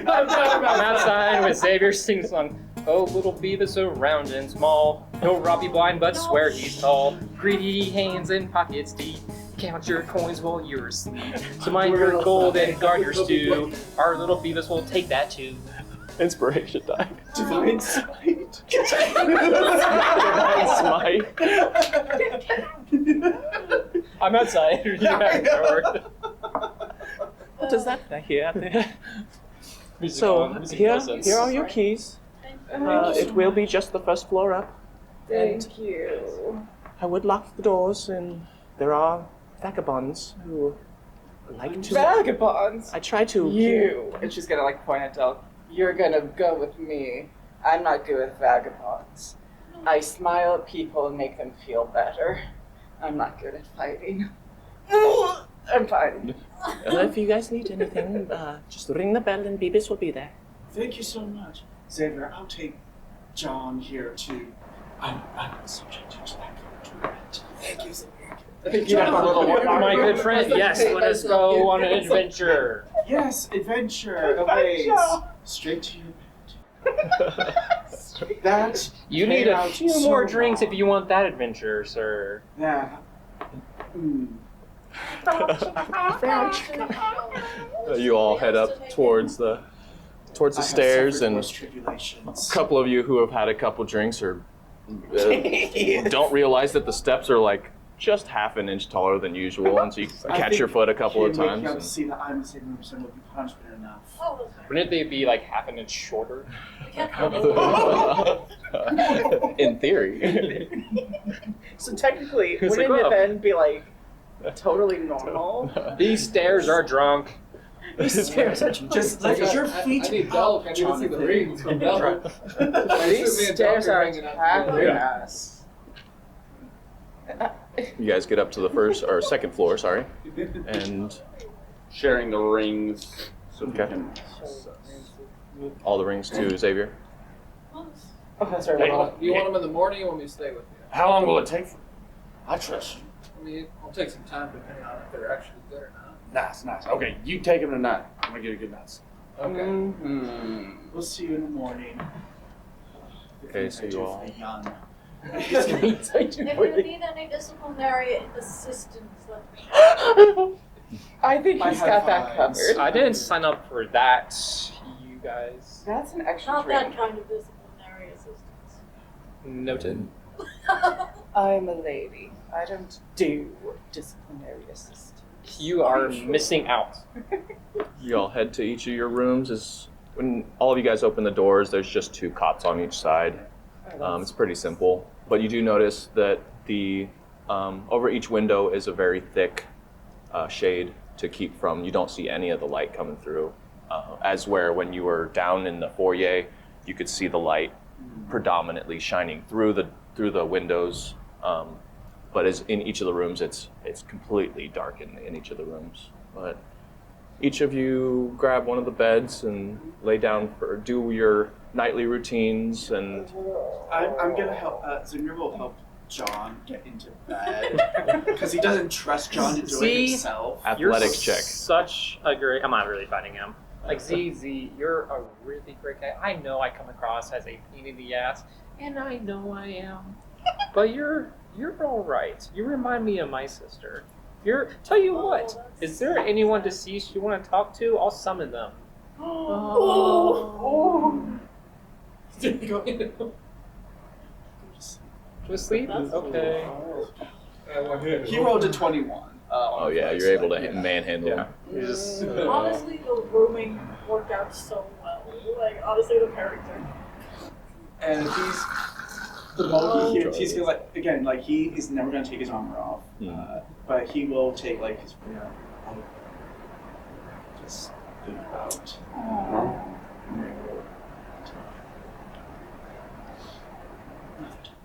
I'm outside with Xavier sing song. Oh, little Beavis so round and small. He'll rob you blind, but swear he's tall. Greedy hands and pockets deep. Count your coins while you're asleep. So mind your gold and guard your stew. Our little Beavis will take that too. Inspiration die. Divine Smite. Divine Smite. I'm outside. You have the door. What does that hear? Music So on, music here lessons. are your keys. It will be just the first floor up. Thank you. I would lock the doors, and there are vagabonds who like to. Vagabonds. I try to. You. And she's gonna like point at Del. You're gonna go with me. I'm not good with vagabonds. I smile at people and make them feel better. I'm not good at fighting. I'm fine. Well, if you guys need anything, just ring the bell, and Beavis will be there. Thank you so much. Xavier, I'll take John here too. I'm not subject to that contract. Thank you, Xavier. My good friend, yes, let us go on an adventure. Yes, adventure awaits. Straight to your bed. That You came need a out few so more drinks if wrong. you want that adventure, sir. That. You all head up towards the stairs, and tribulations. a couple of you who have had a couple drinks or don't realize that the steps are like just half an inch taller than usual, and so you catch your foot a couple of times. Up to and- see that I'm the same person would be punishment enough. Oh, Wouldn't they be like half an inch shorter? we can't go. In theory. So technically, It's wouldn't like, it oh. then be like totally normal? These stairs are drunk. These stairs are Just like your feet I need Delk. I need to see the rings from Delk. These stairs are attacking Yeah. us. You guys get up to the first or second floor, sorry, and Sharing the rings. So we Okay. can. all the rings to Xavier. Oh, that's right. Do you want them in the morning or want me to stay with you? How long will it take? I trust you. I mean, it'll take some time depending on if they're actually good or not. Nice, nice. Okay, you take him tonight. I'm gonna get a good night's. Okay. We'll see you in the morning. Okay, so you all. If there need any disciplinary assistance, let me know. I think My he's got that high fives. covered. I didn't sign up for that, you guys. That's an extra Not drink. that kind of disciplinary assistance. Noted. I'm a lady. I don't do disciplinary assistance. You are missing out. You all head to each of your rooms. Is when all of you guys open the doors, there's just 2 cots on each side. It's pretty simple, but you do notice that the over each window is a very thick shade to keep from. You don't see any of the light coming through. As where when you were down in the foyer, you could see the light predominantly shining through the windows. But as in each of the rooms, it's completely dark in each of the rooms. But each of you grab one of the beds and lay down do your nightly routines, and I'm gonna help. Xavier will help John get into bed because he doesn't trust John to do See? it himself. athletics check. Such a great. I'm not really fighting him. Like ZZ, you're a really great guy. I know I come across as a pain in the ass, and I know I am. But you're all right. You remind me of my sister. Tell you what, is there anyone deceased you want to talk to? I'll summon them. To sleep? Okay. He rolled a 21. Oh yeah, you're able to manhandle him. You just, Honestly, the roaming worked out so well. Like, honestly, the character. And if he's the moment he hits, he's gonna he is never gonna take his armor off, but he will take like his just boot out.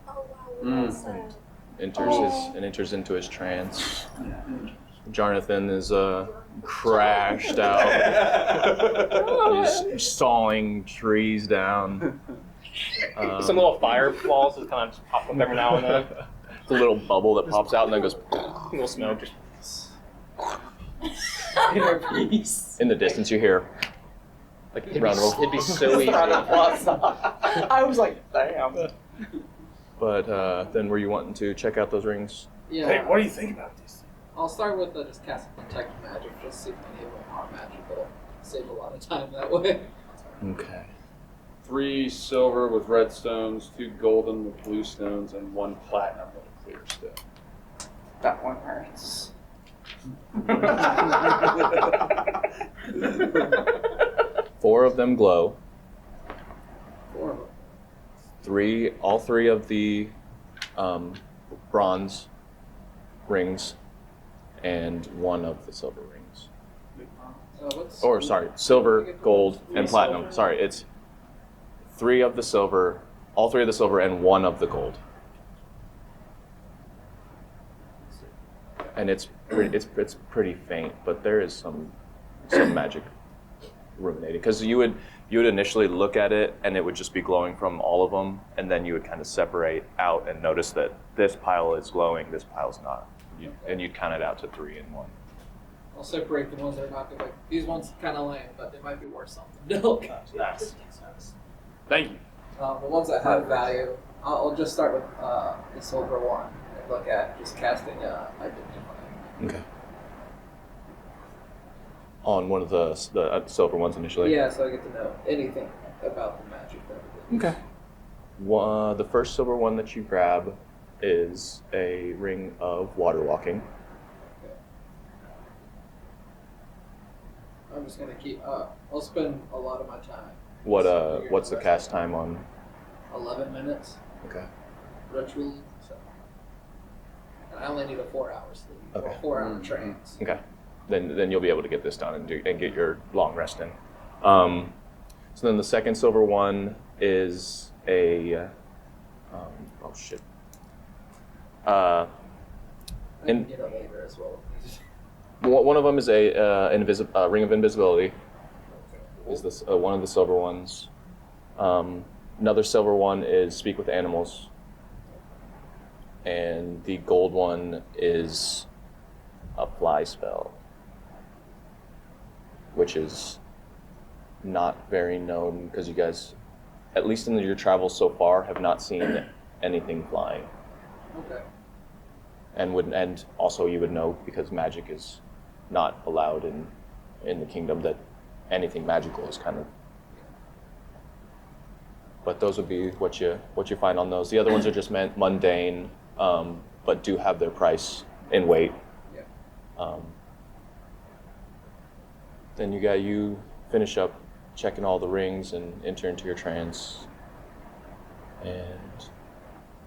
Oh wow, that's sad. Enters into his trance. Jonathan is crashed out. He's sawing trees down. some little fireballs just kind of just pop up every now and then. It's a little bubble that pops out and then goes. A little smoke. Just... Inner peace. In the distance, you hear. Like it'd Round roll. be so easy. I was like, damn. But then, were you wanting to check out those rings? Yeah. Hey, what do you think about these? I'll start with just casting Detect Magic, just see if any of them are magical. Save a lot of time that way. Okay. 3 silver with red stones, 2 golden with blue stones, and 1 platinum with a clear stone. That one hurts. 4 of them glow. 4 of them. All three of the bronze rings, and 1 of the silver rings. Or sorry, silver, gold, and platinum. Sorry, it's 3 of the silver, all 3 of the silver, and 1 of the gold. And it's pretty faint, but there is some magic ruminating, because you would initially look at it and it would just be glowing from all of them, and then you would kind of separate out and notice that this pile is glowing, this pile's not, and you'd count it out to 3 and 1. I'll separate the ones that are not good. Like, these ones kind of lame, but they might be worth something. No. That's Thank you. The ones that have value, I'll just start with the silver one and look at just casting Identify. Okay. On one of the silver ones initially. Yeah, so I get to know anything about the magic that it is. Okay. The first silver one that you grab is a ring of water walking. Okay. I'm just gonna keep. I'll spend a lot of my time. What's the cast time on? 11 minutes. Okay. Ritually. So. And I only need a 4 hour sleep. Okay. Or 4 hour trance. Okay. Then you'll be able to get this done and get your long rest in. So then the second silver one is a oh shit. I can get it later as well. One of them is a ring of invisibility. Is this one of the silver ones? Another silver one is speak with animals, and the gold one is a fly spell, which is not very known because you guys, at least in your travels so far, have not seen anything flying. Okay. And also you would know, because magic is not allowed in the kingdom, that anything magical is kind of. But those would be what you find on those. The other ones are just mundane, but do have their price in weight. Yeah. Then you finish up checking all the rings and enter into your trance. And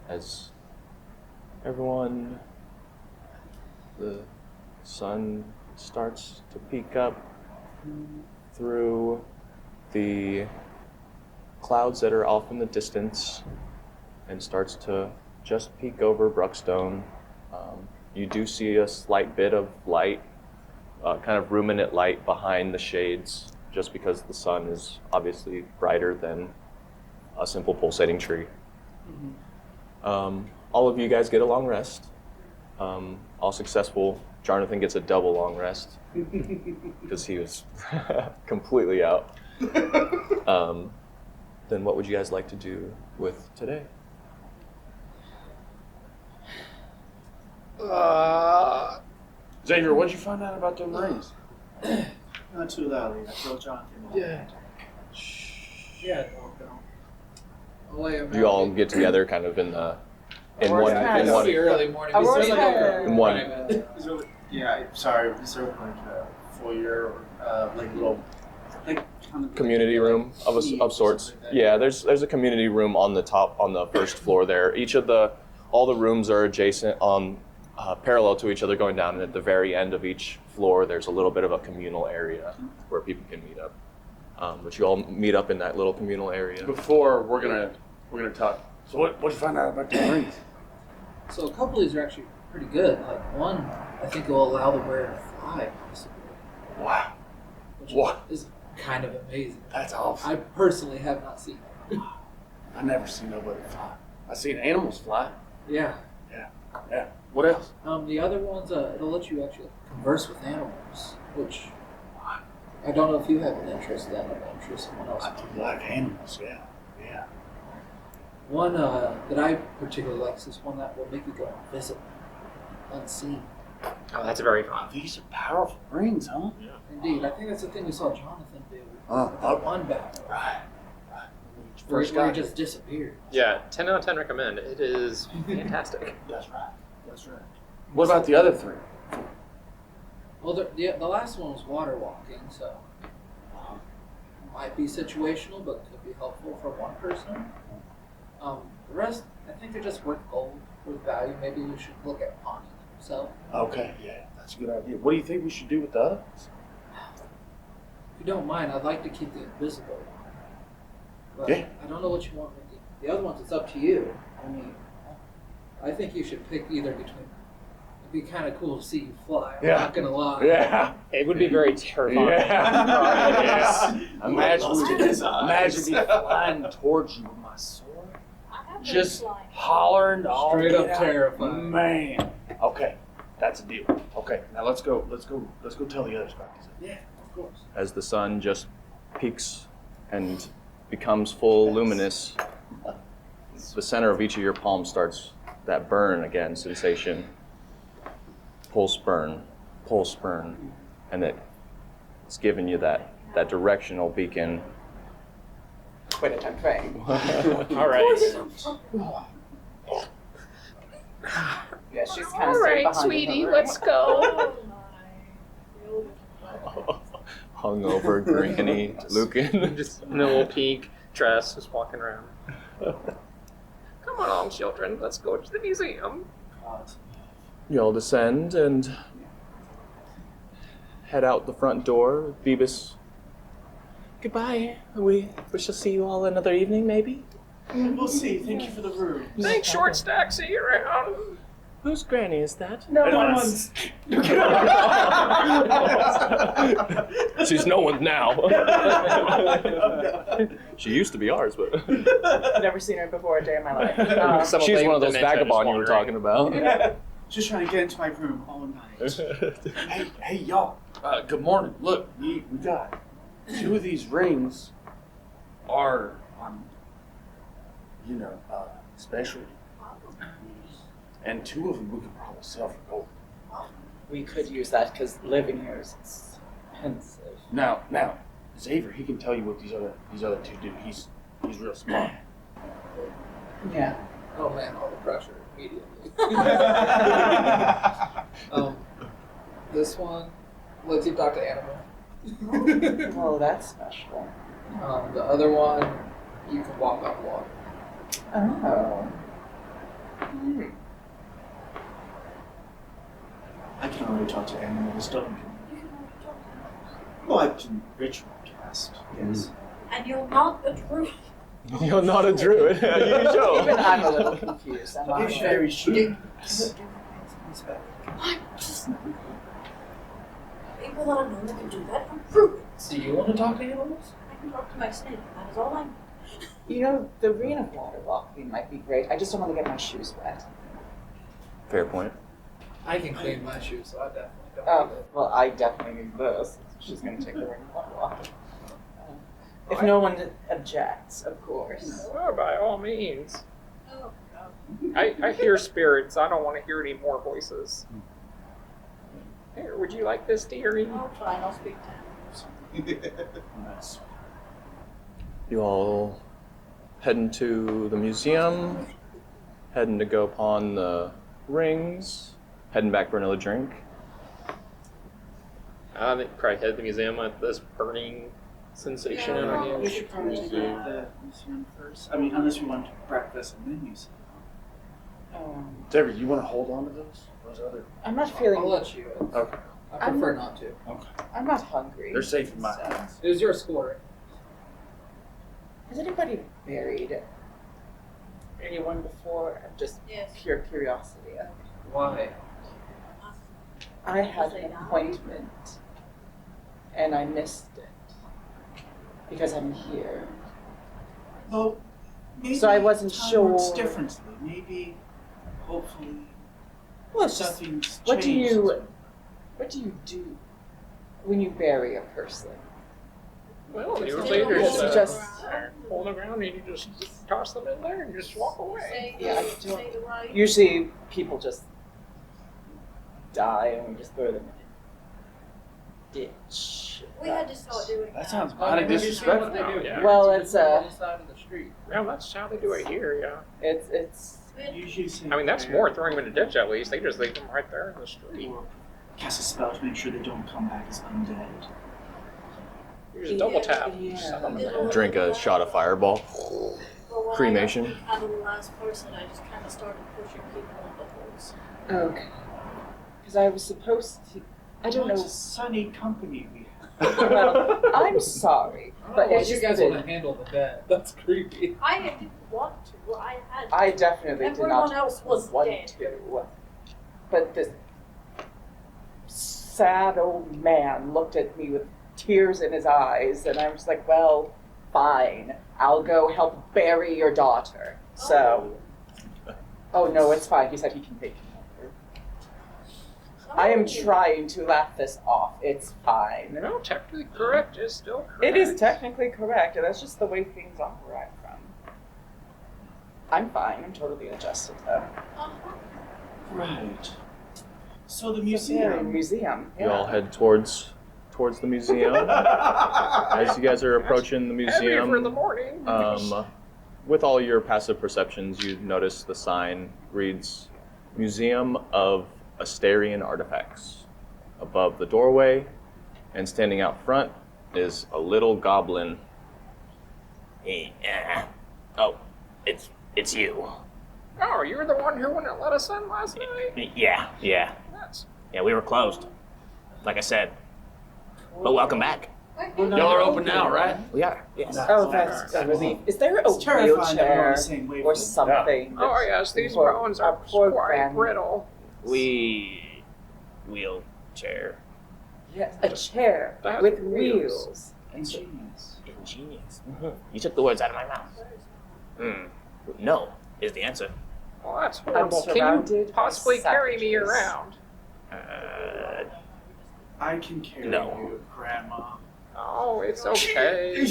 as everyone, the sun starts to peek up through the clouds that are off in the distance and starts to just peek over Bruckstone. You do see a slight bit of light, kind of ruminant light behind the shades, just because the sun is obviously brighter than a simple pulsating tree. All of you guys get a long rest. All successful. Jonathan gets a double long rest because he was completely out. Then what would you guys like to do with today? Xavier, what'd you find out about them rings? not too loudly. I told Jonathan. Yeah. Yeah, don't. You all get together kind of in the In Aurora's one, kind in of- one, early morning. Aurora's We still kind have of- in one. Is there, yeah, sorry, is there like a foyer or like little like kind of Community room of sorts. Yeah, there's a community room on the top, on the first floor there. All the rooms are adjacent on parallel to each other going down, and at the very end of each floor there's a little bit of a communal area where people can meet up. But you all meet up in that little communal area. Before we're gonna talk. So what'd you find out about the rings? So a couple of these are actually pretty good. Like one, I think will allow the wearer to fly, possibly, Wow. which What? is kind of amazing. That's awesome. I personally have not seen it. I never seen nobody fly. I seen animals fly. Yeah. Yeah. What else? The other ones, it'll let you actually converse with animals, which I don't know if you have an interest in or an interest in someone else. I do like animals. Yeah. Yeah. One that I particularly like is this one that will make you go invisible, unseen. Oh, that's very fun. Oh, these are powerful rings, huh? Indeed, I think that's the thing we saw Jonathan do Uh, with that one battle, Right. where First he guy. just disappeared. Yeah, 10 out of 10 recommend. It is fantastic. That's right. That's right. What about the other three? Well, the last one was water walking, so might be situational, but could be helpful for one person. The rest, I think they're just worth gold, worth value. Maybe we should look at pawning them. So, Okay. Yeah, that's a good idea. What do you think we should do with the others? if you don't mind, I'd like to keep the invisible one. But Yeah. I don't know what you want with the other ones. It's up to you. I mean, I think you should pick either between. It'd be kind of cool to see you fly. I'm Yeah. not gonna lie. Yeah. It would be very terrifying. Yeah. Imagine Lost in his eyes. me flying towards you with my sword. I have Just been flying. hollering all Straight get up out. terrifying. Man. Okay. That's a deal. Okay. Now let's go tell the others about this. Yeah, of course. As the sun just peaks and becomes full luminous, the center of each of your palms starts that burn again sensation. Pulse burn, and it's giving you that directional beacon. Wait a time frame. All right. Yeah, she's kind of behind sweetie, in her let's room. go. Hungover Granny Lucan. Just in a little pink dress, just walking around. Come along, children. Let's go to the museum. You all descend and head out the front door. Phoebus. Goodbye. We shall see you all another evening, maybe. We'll see. Thank you for the room. Thanks, short stack. See you around. Whose granny is that? No one's. She's no one's now. She used to be ours, but I've never seen her before a day in my life. Some she's thing one of with those dementia vagabond you were just talking about. Just trying to get into my room all night. Hey, y'all. Good morning. Look, we got two of these rings are, special. And two of them we could probably sell for gold. We could use that because living here is expensive. Now, Xavier, he can tell you what these other two do. He's real smart. Yeah. Oh man, all the pressure immediately. This one lets you talk to animal. Oh, that's special. The other one, you can walk on water. Oh. I can already talk to animals, don't you? Well, I can ritual cast. Yes. And you're not a druid. You're not a druid. You show. Even I'm a little confused. I'm not It's sure. very true. I'm just. People that I know that can do that are druids. Do you want to talk to animals? I can talk to my snake. That is all I know. You know, the arena of water walking might be great. I just don't want to get my shoes wet. Fair point. I can clean my shoes, so I definitely don't. Oh, need it. well, I definitely need this. She's going to take the arena of water walk. If no one objects, of course. Oh, by all means. Oh, I hear spirits. I don't want to hear any more voices. Here, would you like this, dearie? oh, fine. I'll speak to him. Nice. You all head into the museum, heading to go pawn the rings, heading back for another drink. I think probably head to the museum with this burning sensation in our We hands. should probably check out the museum first. I mean, unless we want breakfast and then museum. David, you want to hold on to those other? I'm not feeling. I'll let you. Okay. I prefer not to. Okay. I'm not hungry. They're safe in my So- hands. It was your score. Has anybody buried anyone before? Just Yes. pure curiosity. Why? I had an appointment and I missed it because I'm here. Well, maybe So I wasn't time works sure. differently. Maybe, hopefully, Well, it's just, something's what do changed. what do you do when you bury a person? Well, Just usually take you a just, hole just- hole in the ground and you just toss them in there and just walk away. Say Yeah, I the- don't- say the right. Usually people just die and we just throw them in a ditch. We had to start doing That sounds Oh, mighty maybe disrespectful. They do. Yeah. Well, it's, on the side of the street. Yeah, that's how they do it here, yeah. It's Usually say I mean, that's prayer more throwing them in a ditch at least. They just leave them right there in the street. or cast a spell to make sure they don't come back as undead. You just double tap. Yeah. Set them in there. Drink a shot of Fireball. But when Cremation. I got to the last person, I just kind of started pushing people into holes. okay. Because I was supposed to. I don't What know. a sunny company we have. Well, I'm sorry, but Well, it's you just guys been- want to handle the dead. That's creepy. I didn't want to. I had. I definitely did Everyone not else was want dead. to. But this sad old man looked at me with tears in his eyes, and I was like, well, fine. I'll go help bury your daughter. So, oh no, it's fine. He said he can take care of her. I am trying to laugh this off. It's fine. No, technically correct is still correct. It is technically correct, and that's just the way things are where I'm from. I'm fine. I'm totally adjusted though. Uh-huh. Right. So the Museum. museum. Museum. You all head towards the museum. As you guys are approaching the Heavy for the museum, morning. with all your passive perceptions, you notice the sign reads Museum of Astarian Artifacts. Above the doorway and standing out front is a little goblin. Hey, oh, it's you. Oh, you're the one who wouldn't let us in last night? Yeah. That's Yeah, we were closed. Like I said. But welcome back. We're not Y'all are open now, right? We are, yes. Oh, that's a relief. Is there a It's terrifying that we're on wheelchair the same or wavelength. something? Oh yes, these for bones our are poor quite granny? brittle. We wheelchair. Yes, a chair That has with wheels. wheels. Ingenious. Ingenious. You took the words out of my mouth. No is the answer. Well, that's horrible. Can surrounded you by possibly carry me savages. around? I can carry No. you, Grandma. Oh, it's okay.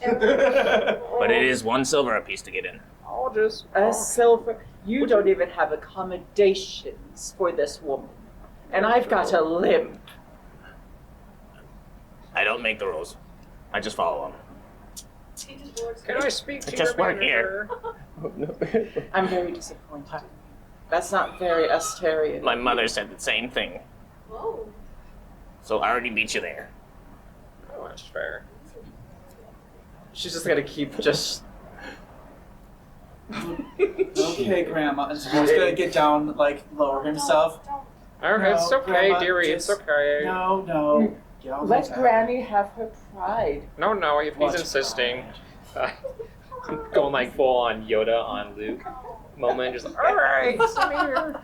But it is 1 silver apiece to get in. I'll just. A silver. You don't even have accommodations for this woman. And I've got a limp. I don't make the rules. I just follow them. He just works. Can I speak to I just your work here. manager? I'm very disappointed. That's not very Astarian. My mother said the same thing, Whoa. so I already beat you there. Oh, that's fair. She's just gonna keep just. Okay, Grandma. And so he's gonna get down, like, lower himself. Don't. Oh, No, it's okay, Grandma, dearie. It's just- okay. No. Get on my Let back. Granny have her pride. No, if he's Watch insisting. pride. Going like full on Yoda on Luke moment, just like, alright, come here.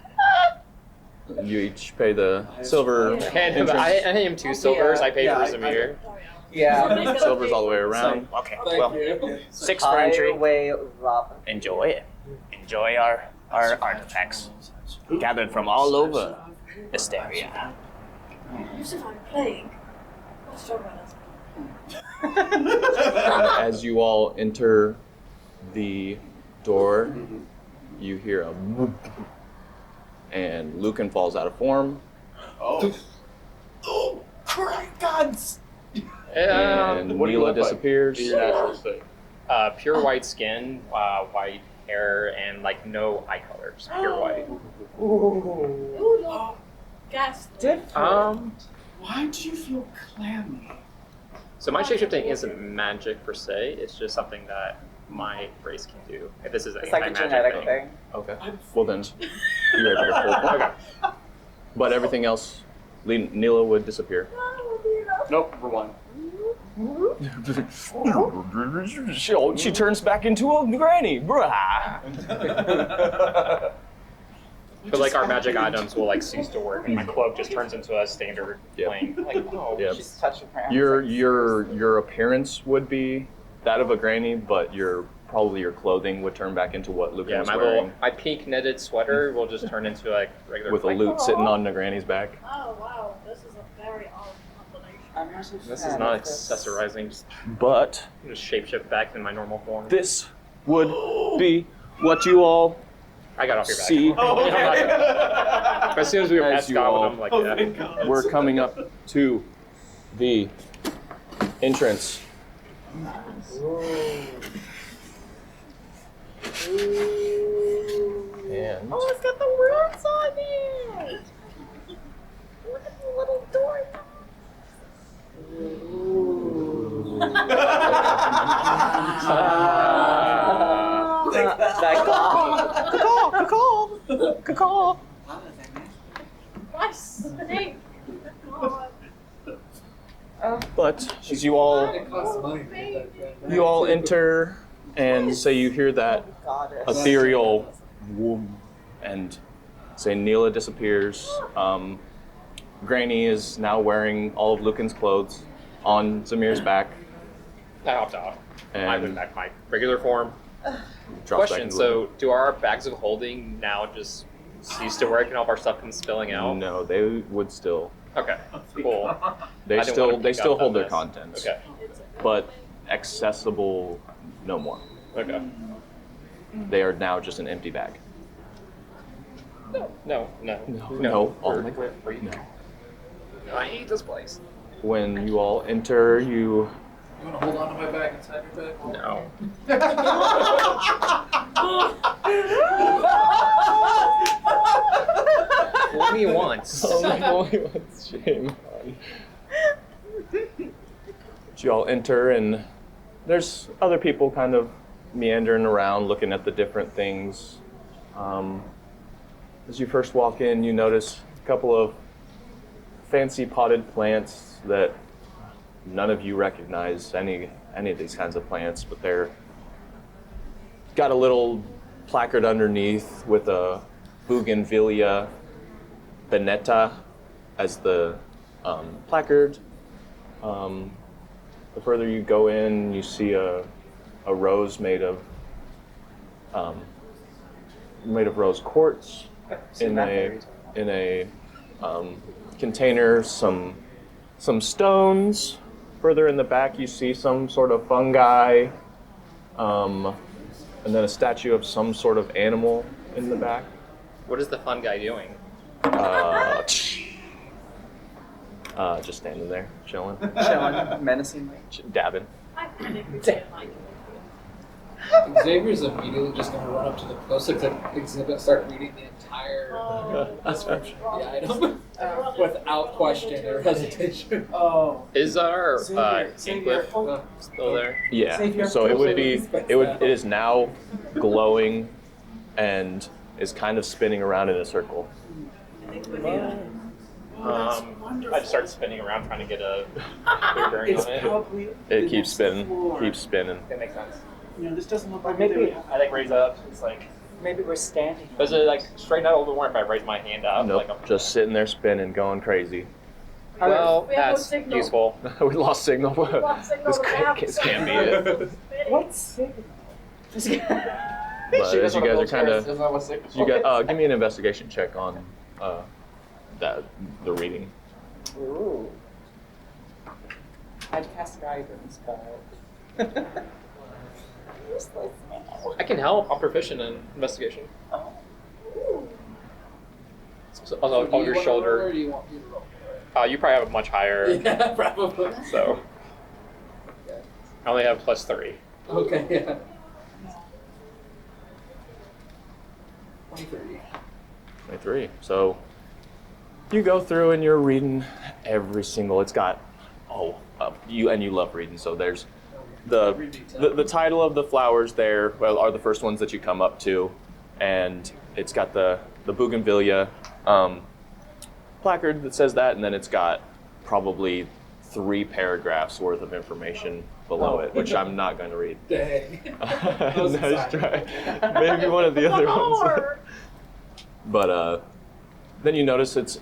You each pay the silver Yeah. And I hand him 2 silvers, I paid Yeah, for Zamir. Oh, yeah. Yeah. silvers all the way around. Okay, Thank well, you. 6 for entry. Highway robber. Enjoy it. Enjoy our artifacts. Gathered from all over Asteria. You said I'm playing. Let's talk about this. As you all enter the door, you hear a whoop, and Lucan falls out of form, Oh, crap, gods! Yeah, and what do you Mila look like? disappears. Your natural state. pure white skin, white hair and like no eye color, just pure white. Ooh, look. Ghastly. Why do you feel clammy? So my shapeshifting isn't magic per se. It's just something that my race can do. If this is an It's like a anti-magic genetic thing. Okay. Well then, you're able to pull. Okay. But everything else, Neela would disappear. Nope, we're one. She turns back into a granny. Bruh. But like our magic items will like cease to work, and my cloak just turns into a standard Yep. plane. Like, oh, Yep. She's touching her hands. Your appearance would be that of a granny, but your clothing would turn back into what Lucan yeah, was my wearing, my pink knitted sweater will just turn into like regular. with a like, loot sitting on the granny's back. Oh, wow. This is a very odd combination. I'm not a This fan is not of this. accessorizing. Just But shapeshift back in my normal form. this would be what you all I got off your back. see. As soon as we were As past you Goblin, all- I'm like, Oh, yeah. thank God. We're coming up to the entrance. And Oh, it's got the runes on it. Look at the little door. That caw. My snake. God. But as you all It costs money to get that thing. you all enter and say you hear that goddess. ethereal whoom, and say Neela disappears. Granny is now wearing all of Lucan's clothes on Zamir's back I hopped off. I and went back to my regular form. drops back Question, into so do our bags of holding now just cease to work and all of our stuff comes spilling out? No, they would still. Okay, cool. They I didn't wanna they peek still out hold that their mess. contents, Okay, but accessible no more. okay. They are now just an empty bag. No. No. We're free. No. No, I hate this place. When you all enter, you You want to hold on to my bag inside your bag? No. Fool me once. only one shame on. You all enter, and there's other people kind of meandering around, looking at the different things. As you first walk in, you notice a couple of fancy potted plants that none of you recognize any of these kinds of plants, but they're got a little placard underneath with a Bougainvillea Benetta as the placard. The further you go in, you see a rose made of rose quartz in a container. Some stones. Further in the back, you see some sort of fungi, and then a statue of some sort of animal in the back. What is the fun guy doing? Just standing there, chilling, Chilling menacingly. dabbing. I kind of pretend like it. Xavier's immediately just going to run up to the closest exhibit and start reading the entire description of the item without question or hesitation. Oh. Is our Xavier, inklet still there? Yeah. Xavier, So it would be. Xavier. It is now glowing, and is kind of spinning around in a circle. I think we need I just start spinning around trying to get a good bearing It's on it. probably. It the keeps next spinning. floor. Keeps spinning. That makes sense. You know, this doesn't look like maybe- I like raise up. It's like, Maybe we're standing. does it like straighten out a little bit more if I raise my hand up? Nope. Like Just sitting there spinning, going crazy. well, We have no that's signal. useful. We lost signal. Lost signal This to can't, the this can't be it. What's it? But as you guys are kind of, you got. Give me an investigation check on the reading. Ooh. I'd cast guidance, but. Useless now. I can help. I'm proficient in investigation. Oh. So on your Or shoulder. do you want me to roll? You probably have a much higher. Yeah, probably. So I only have +3. Okay, yeah. 23. 23. So you go through and you're reading every single. It's got you love reading. So there's the title of the flowers there are the first ones that you come up to, and it's got the bougainvillea placard that says that, and then it's got probably 3 paragraphs worth of information below it, which I'm not going to read. Dang. Nice try. Maybe one of the other ones. But then you notice it's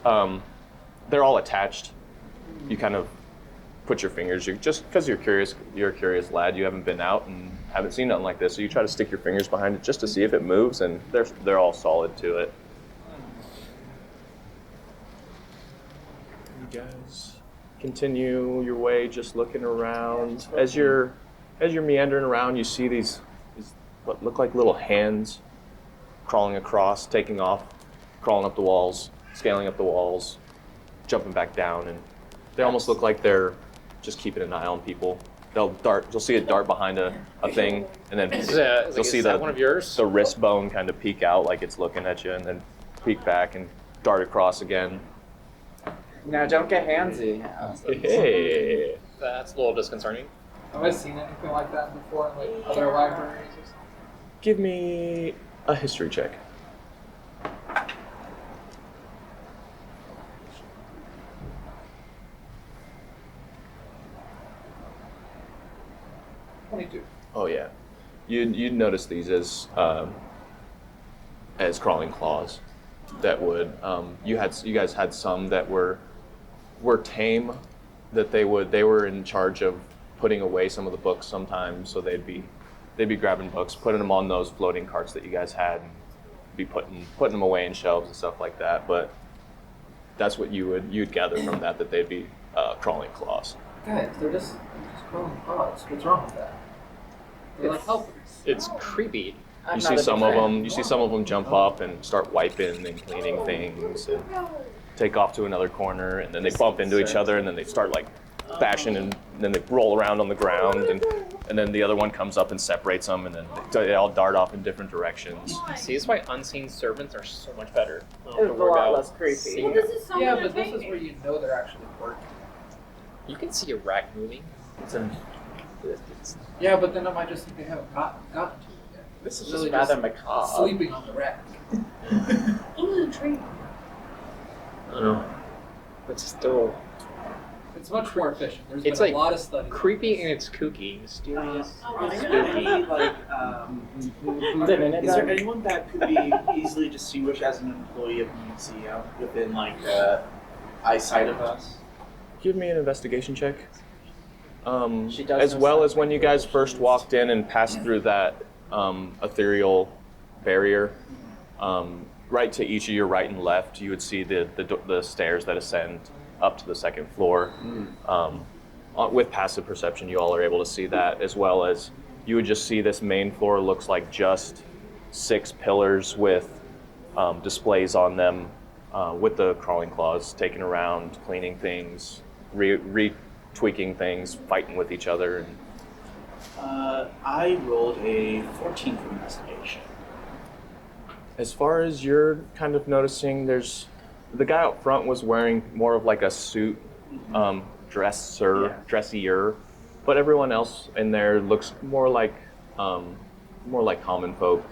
they're all attached. You kind of put your fingers. You just because you're a curious lad. You haven't been out and haven't seen nothing like this, so you try to stick your fingers behind it just to see if it moves, and they're all solid to it. You guys continue your way, just looking around. As you're meandering around, you see these what look like little hands crawling across, taking off, crawling up the walls, scaling up the walls, jumping back down, and they almost look like they're just keeping an eye on people. You'll see it dart behind a thing, and then you'll see one of yours? the wrist bone kind of peek out like it's looking at you, and then peek back and dart across again. No, don't get handsy. Hey. That's a little disconcerting. Have I seen anything like that before in like other libraries or something? Give me a history check. 22. Oh yeah, you'd notice these as crawling claws that would you guys had some that were tame, that they were in charge of putting away some of the books sometimes, so they'd be grabbing books, putting them on those floating carts that you guys had, and be putting them away in shelves and stuff like that. But that's what you'd gather from that they'd be crawling claws. Guys, they're just crawling claws. What's wrong with that? They're like helpers. It's creepy. You see some of them. You see some of them jump up and start wiping and cleaning things, and take off to another corner, and then they bump into each other, and then they start like bashing, and then they roll around on the ground, and then the other one comes up and separates them, and then they all dart off in different directions. See, that's why unseen servants are so much better. It's a lot less creepy. Well, this is something Yeah, I'm but this is taking. where you know they're actually working. You can see a rack moving. Yeah, but then I might just think they haven't gotten to it yet. This is Really just rather just macabre. Sleeping on the rack. Ooh, the tree. I don't know. It's still It's much more efficient. There's It's been like a lot of studies. creepy and it's kooky, mysterious. Oh, Spooky. Like, is there anyone that could be easily distinguished as an employee of the museum within like eyesight of us? Give me an investigation check. She does As know well some as when you guys first walked in and passed through that ethereal barrier, right to each of your right and left, you would see the stairs that ascend up to the second floor. With passive perception, you all are able to see that, as well as you would just see this main floor looks like just 6 pillars with displays on them, with the crawling claws taking around, cleaning things, retweaking things, fighting with each other. And I rolled a 14 for investigation. as far as you're kind of noticing, there's the guy out front was wearing more of like a suit, dressier, but everyone else in there looks more like common folk.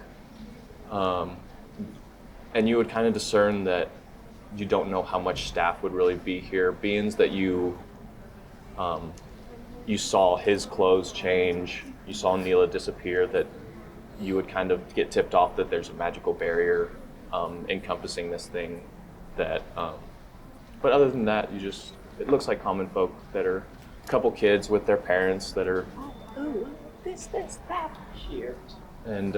And you would kind of discern that you don't know how much staff would really be here, being that you saw his clothes change, you saw Neela disappear, that you would kind of get tipped off that there's a magical barrier encompassing this thing. But other than that, it looks like common folk that are a couple kids with their parents that are. Oh, this, that. Here. And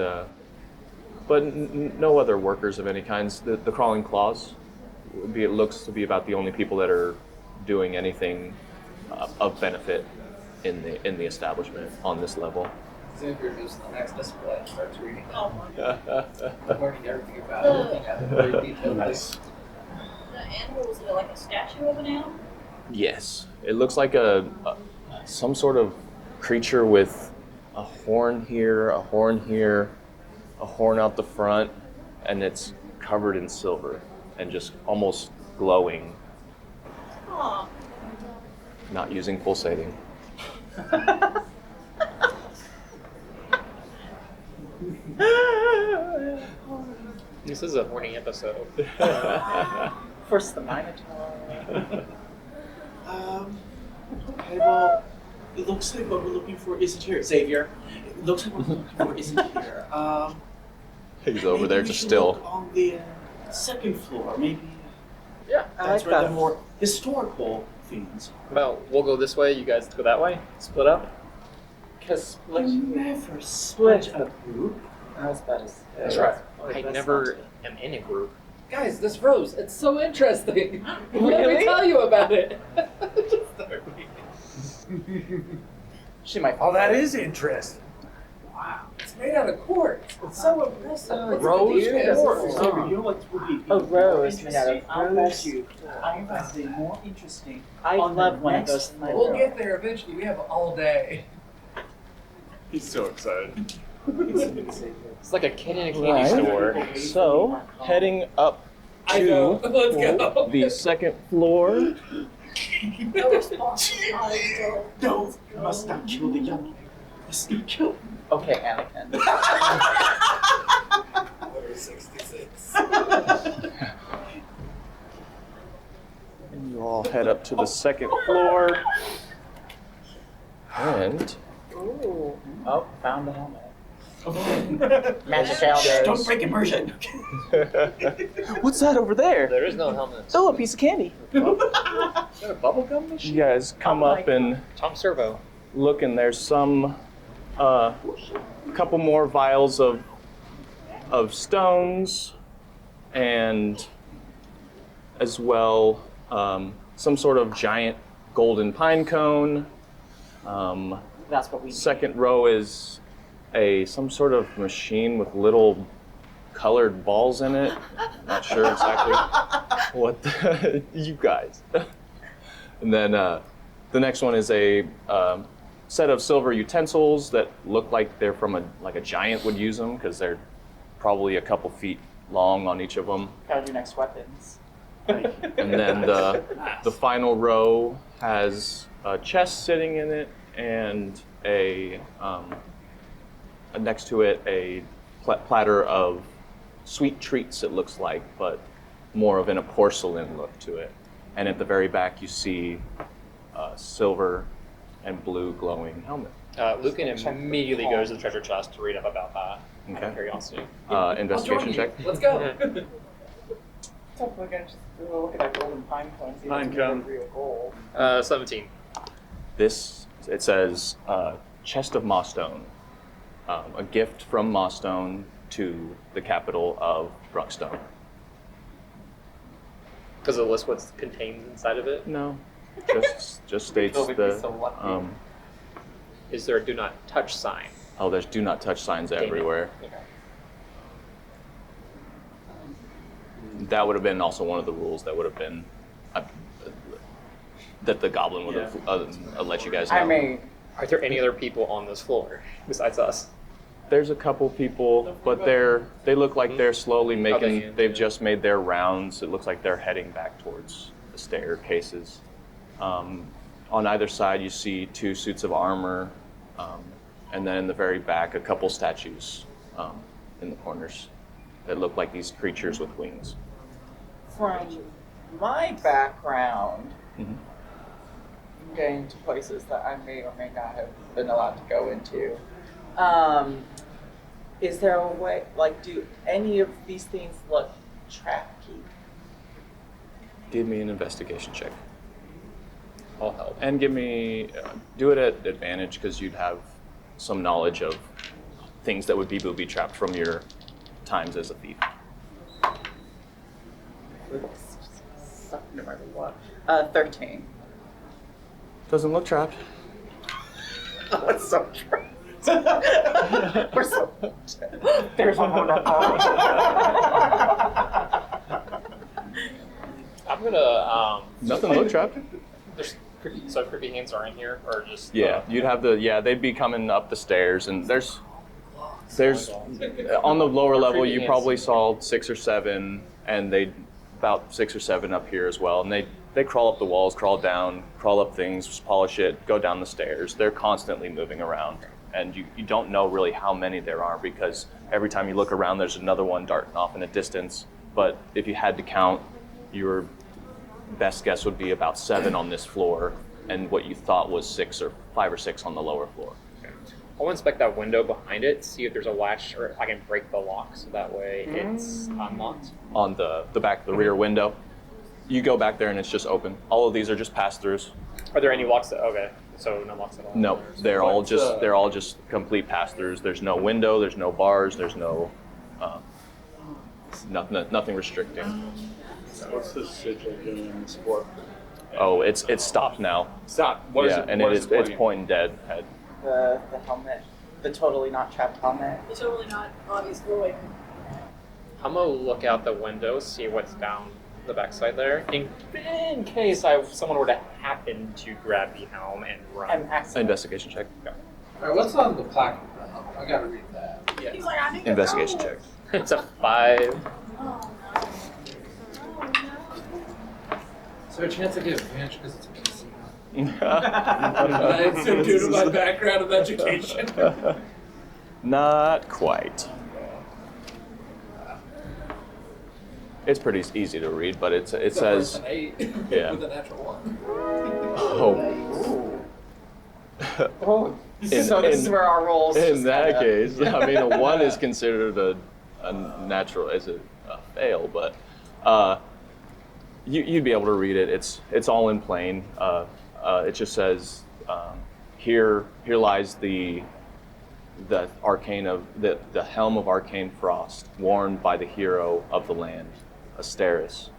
but no other workers of any kinds. The crawling claws it looks to be about the only people that are doing anything of benefit in the establishment on this level. Xavier goes to the next display and starts reading it. Oh my. Learning everything about it, looking at it very detailed. The animal, is it like a statue of an animal? Yes, it looks like some sort of creature with a horn here, a horn here, a horn out the front, and it's covered in silver and just almost glowing. Aw. Not using pulsating. This is a horny episode. First the Minotaur. Okay, well, it looks like what we're looking for isn't here. Xavier, it looks like what we're looking for isn't here. He's over there maybe we just should still. look on the second floor, maybe. Yeah, I That's like where that. the more historical things are. Well, we'll go this way, you guys go that way. Split up. Because Never split a group. That's better. That's right. I never am in a group. Guys, this rose, it's so interesting. Let Really? me tell you about it. She might. Oh, that is interesting. Wow. It's made out of quartz. It's so impressive. What's Rose with the quartz. ears? You know what would be A rose made out of interesting? I'll bet rose. you. I'll bet you more interesting. I on love the one of next those in my We'll room. get there eventually. We have all day. He's so excited. It's like a kid in a candy Right. store. So, heading up I know. to Let's go. the second floor. No response. I No, you must not kill the young. Must not kill. Okay, Anakin. Order 66. And you all head up to the second floor. And Ooh. Oh, found the helmet. Magic elders. Don't break immersion. what's that over there? There is no helmet. Oh, a piece of candy. Is that a bubble gum machine? You guys come up and Tom Servo. look, and there's some couple more vials of stones, and as well some sort of giant golden pine cone. That's what we. Second row is some sort of machine with little colored balls in it. Not sure exactly what you guys. And then the next one is a set of silver utensils that look like they're from a giant would use them, because they're probably a couple feet long on each of them. Gotta do next weapons. And then the final row has a chest sitting in it, and next to it a platter of sweet treats, it looks like, but more of a porcelain look to it. And at the very back you see a silver and blue glowing helmet. Lucan immediately goes to the treasure chest to read up about that. Out of Okay. curiosity. Investigation check. Let's go. So we're gonna just look at that golden pine cone. See if Pine it's made of cone. real gold. 17. It says chest of Mossstone, a gift from Mossstone to the capital of Bruckstone. Does it list what's contained inside of it? No, just states They'll be the. so lucky. Is there a do not touch sign? There's do not touch signs everywhere. Okay. That would have been also one of the rules that would have been that the goblin would have let you guys know. I mean, Are there any other people on this floor besides us? There's a couple people, but they look like they're slowly making. They've just made their rounds. It looks like they're heading back towards the staircases. On either side, you see 2 suits of armor, and then in the very back, a couple statues in the corners that look like these creatures with wings. from my background, Mhm. getting to places that I may or may not have been allowed to go into, is there a way, like, do any of these things look tracky? Give me an investigation check, I'll help. and give me do it at advantage because you'd have some knowledge of things that would be booby trapped from your times as a thief. Suck no matter what. 13. Doesn't look trapped. Oh, it's so true. We're so. There's one more. I'm gonna Nothing look trapped. There's so creepy hands are in here, or just Yeah, you'd have they'd be coming up the stairs, and there's There's on the lower level, you probably saw 6 or 7, and they about 6 or 7 up here as well. And they crawl up the walls, crawl down, crawl up things, polish it, go down the stairs. They're constantly moving around, and you don't know really how many there are because every time you look around, there's another one darting off in a distance. But if you had to count, your best guess would be about 7 on this floor, and what you thought was 5 or 6 on the lower floor. I'll inspect that window behind it, see if there's a latch, or if I can break the lock, so that way it's unlocked. On the back of the rear window, you go back there and it's just open. All of these are just pass-throughs. Are there any locks? Okay, so no locks at all. No, they're all just complete pass-throughs. There's no window, there's no bars, there's no nothing restricting. What's the sigil doing in this floor? Oh, it's stopped now. Stop. What is Yeah, it? and What it's is it pointing dead ahead. The helmet, the totally not trapped helmet. It's totally not obvious glowing. I'm gonna look out the window, see what's down the backside there, in case someone were to happen to grab the helm and run. And accident. Investigation check. Alright, what's on the plaque? I gotta read that. Yeah. He's like, I need Investigation to check. It's a 5. Oh, no. Is there a chance I get advantage because it's a PC? Not It's so due to my background of education. quite. It's pretty easy to read, but it says An 8 yeah. with a natural 1. Oh. Oh, so this is where our roles. In just that kinda- case, I mean, a 1 is considered a natural as a fail, but you'd be able to read it. It's all in plain. It just says here lies the arcane of the Helm of Arcane Frost, worn by the hero of the land, Asteris,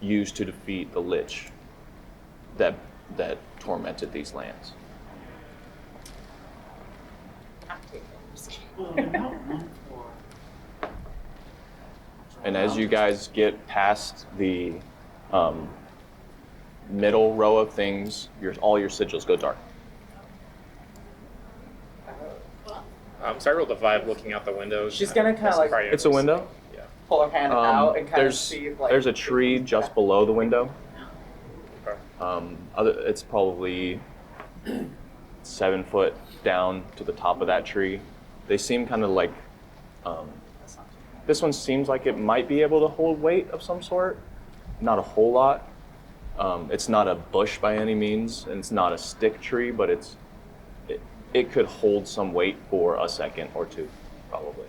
used to defeat the Lich that tormented these lands. Oh, not one floor. And as you guys get past the middle row of things, all your sigils go dark. So I rolled a 5 looking out the window. She's gonna kinda like- It's a window. Yeah. Pull her hand out and kind of There's see if, like, there's a tree just below the window. Okay. It's probably 7 foot down to the top of that tree. They seem kind of like. This one seems like it might be able to hold weight of some sort. Not a whole lot. It's not a bush by any means, and it's not a stick tree, but it could hold some weight for a second or 2, probably.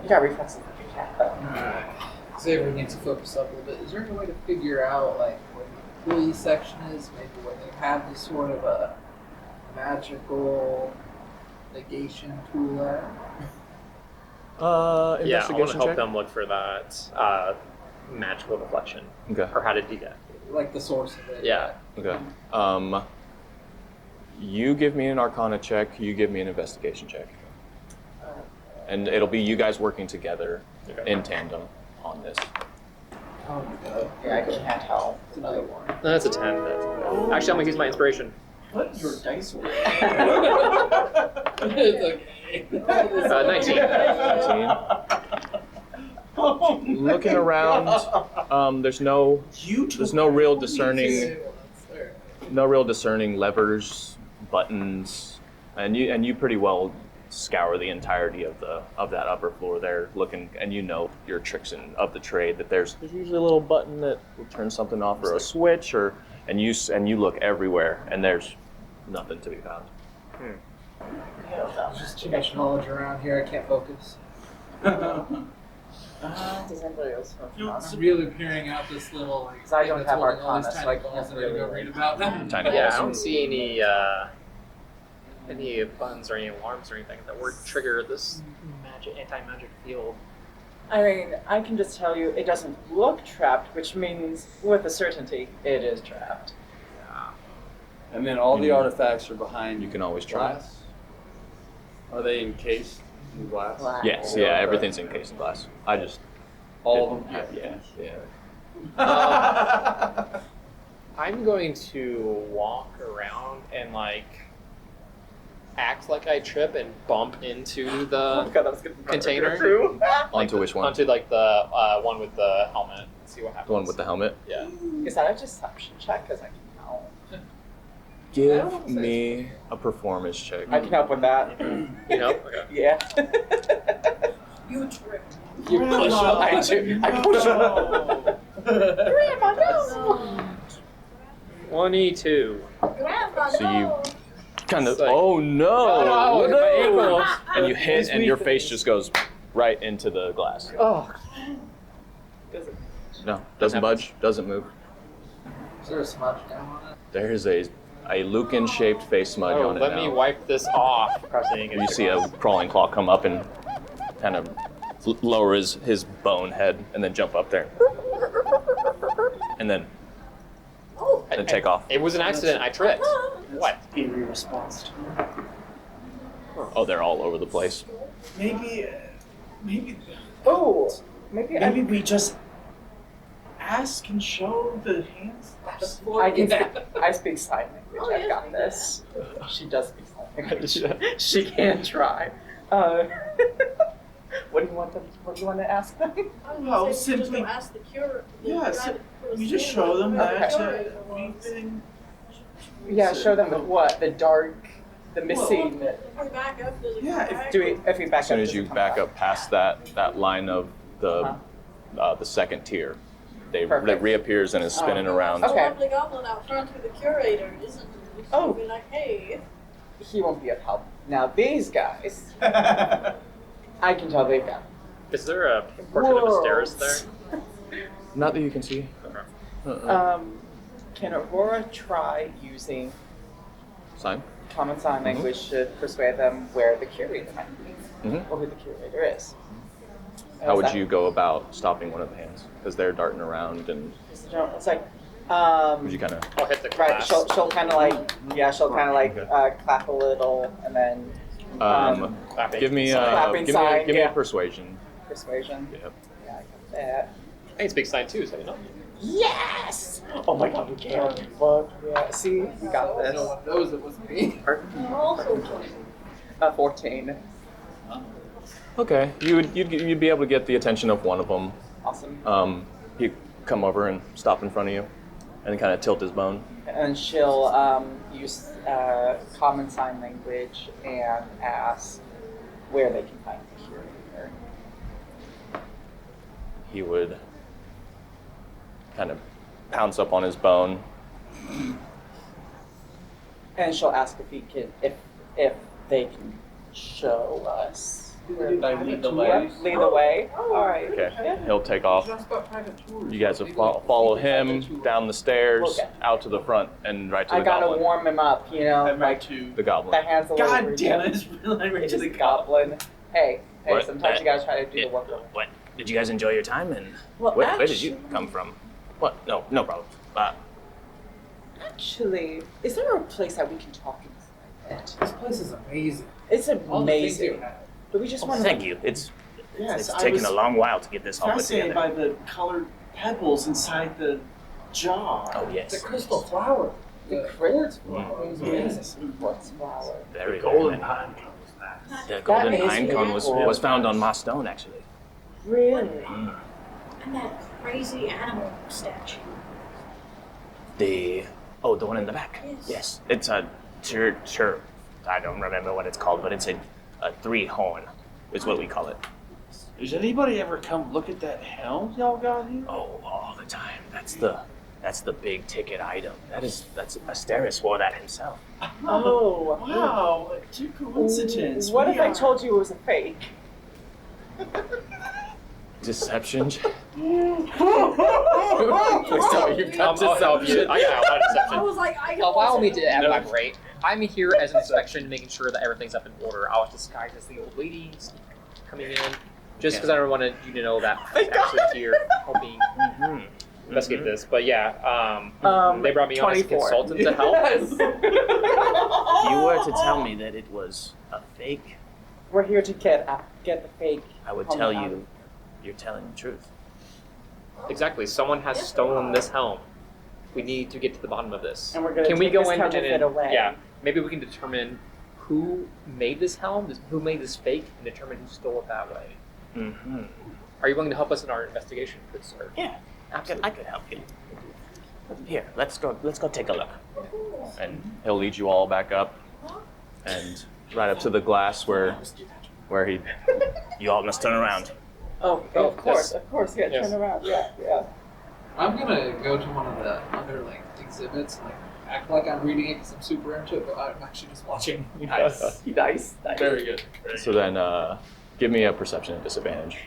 You got reflexes with your cat though. Xavier needs to focus up a little bit. Is there any way to figure out like what the employee section is? Maybe where they have this sort of a magical negation tool there? Yeah, I want to Investigation help check. them look for that magical deflection, Okay. or how to do that. Like the source of it. Yeah. Okay. You give me an Arcana check. You give me an investigation check, and it'll be you guys working together Okay. in tandem on this. Oh my god. Yeah, I can't help. It's another one. No, that's a 10. Actually, I'm gonna use my inspiration. What your dice were? It's okay. 19. 19. Looking around, there's no real discerning, no real discerning levers, buttons, and you pretty well scour the entirety of that upper floor there, looking, and you know your tricks of the trade that there's usually a little button that will turn something off, or a switch, and you look everywhere, and there's nothing to be found. There's just too much knowledge around here. I can't focus. Does anybody else have I'm really peering out this little like. 'Cause I don't thing have that's holding all Arcana, these so tiny I can't balls that I can go really- read about them. Tiny Yeah, balls. I don't see any buttons or any alarms or anything that would trigger this anti-magic field. I mean, I can just tell you it doesn't look trapped, which means with a certainty it is trapped. And then all the artifacts are behind You can always try. glass? Are they encased in glass? Glass. Yes, yeah, everything's encased in glass. I just All of them? yeah. I'm going to walk around and act like I trip and bump into the God, that was good. container. Onto which one? Onto like the one with the helmet. See what happens. The one with the helmet? Yeah. Is that a deception check? Because I can help. Give me a performance check. I can help with that. You know? Okay. Yeah. You tripped. You push. I do. I push. Grandma, no! 22. Grandma, So you no! kind of, It's like- oh no! Oh, no, my ankle. And you hit, These and your weak face things. just goes right into the glass. Oh. No, doesn't budge, doesn't move. Is there a smudge down on it? There is a Lucan-shaped face smudge Oh, on it let now. me wipe this off. Pressing You see a crawling claw come up and kind of lower his bone head and then jump up there. And then take off. It was an accident. I tripped. What? Eerie response to it. Oh, they're all over the place. Maybe Oh, maybe maybe we just ask and show the hands. I can. I speak sign language. Oh, I've yes, got we this. She does speak sign language. She can try. What do you want them? What do you want to ask them? Well, Just simply- go ask the cure. Yeah, you just show them that Okay. we've been. Yeah, show them the what? The dark, the missing. If we back up, does it Yeah, come back? Do we? If we back As soon up, as does you it come back up past that line of the second tier, it Perfect. reappears and is spinning around. The Okay. lovely goblin out front with the curator, isn't he? Oh. Be like, hey. He won't be of help. Now these guys, I can tell they've got. Is there a portrait of a stairs there? Not that you can see. Can Aurora try using Sign. common sign language to persuade them where the curator might be, Mhm. or who the curator is? How would you go about stopping one of the hands? Because they're darting around, and It's like, would you kind of? I'll hit the right. glass. She'll kind of like, yeah, she'll kind of like clap a little, and then Clapping. Give me Clapping give sign, me yeah. a persuasion. persuasion. Yep. Yeah, I got that. I can speak sign too, so you know. Yes! Oh my God, we can. Fuck yeah! See, we got this. No one knows it was me. I'm also joining. 14. Okay, you'd be able to get the attention of one of them. Awesome. He'd come over and stop in front of you, and kind of tilt his bone. And she'll use common sign language and ask where they can find the curator. He would kind of pounce up on his bone. And she'll ask if he can, if they can show us. Lead the way. Lead the way. All right. Okay, he'll take off. You guys will follow him down the stairs, Okay. out to the front, and right to I the gotta goblin. warm him up, you know, I'm like to. The goblin. the hands a little. God damn it! It's really It's to just the a goblin. Hey, What? sometimes you gotta try to do the work. What? Did you guys enjoy your time? And Well, where did you come from? What? No, no problem. Actually, is there a place that we can talk in? This place is amazing. It's All the things you amazing. have. But we just want to. Thank you. It's Yes, I taken was a long while to get this all put fascinated together. by the colored pebbles inside the jar. Oh The yes, crystal flower. The quartz flower. It was amazing. What's flower? very Golden very pine cones that. The golden is pine cone was beautiful. found on my stone actually. Really? And that crazy animal statue. The one in the back. Yes. It's a sure. I don't remember what it's called, but it's a 3-horn. Is what we call it. Does anybody ever come look at that helm y'all got here? Oh, all the time. That's the big ticket item. That's Asteris wore that himself. Oh. Wow, two coincidence. What We if I are- told you it was a fake? Deception. Please tell me you've got deception. I got a lot of I deception. was like, I Allow me to elaborate. I'm here as an inspection, making sure that everything's up in order. I was disguised as the old lady coming in, just because I don't want you to know that I'm actually here helping investigate this. But yeah, they brought me on as a 24. consultant to help. Yes. If you were to tell me that it was a fake, We're here to get the fake. I would helmet tell out. you you're telling the truth. Exactly. Someone has stolen this helm. We need to get to the bottom of this. And we're gonna Can we take go this in counterfeit and away. yeah, maybe we can determine who made this helm, who made this fake, and determine who stole it that way. Mm-hmm. Are you willing to help us in our investigation, good sir? Yeah, I could help you. Here, let's go take a look. And he'll lead you all back up, and right up to the glass where he. You all must turn around. Oh, of course, yeah, Yes. turn around, yeah. I'm gonna go to one of the other like exhibits, like act like I'm reading it because I'm super into it, but I'm actually just watching. Nice. Very good. So then, give me a perception at disadvantage.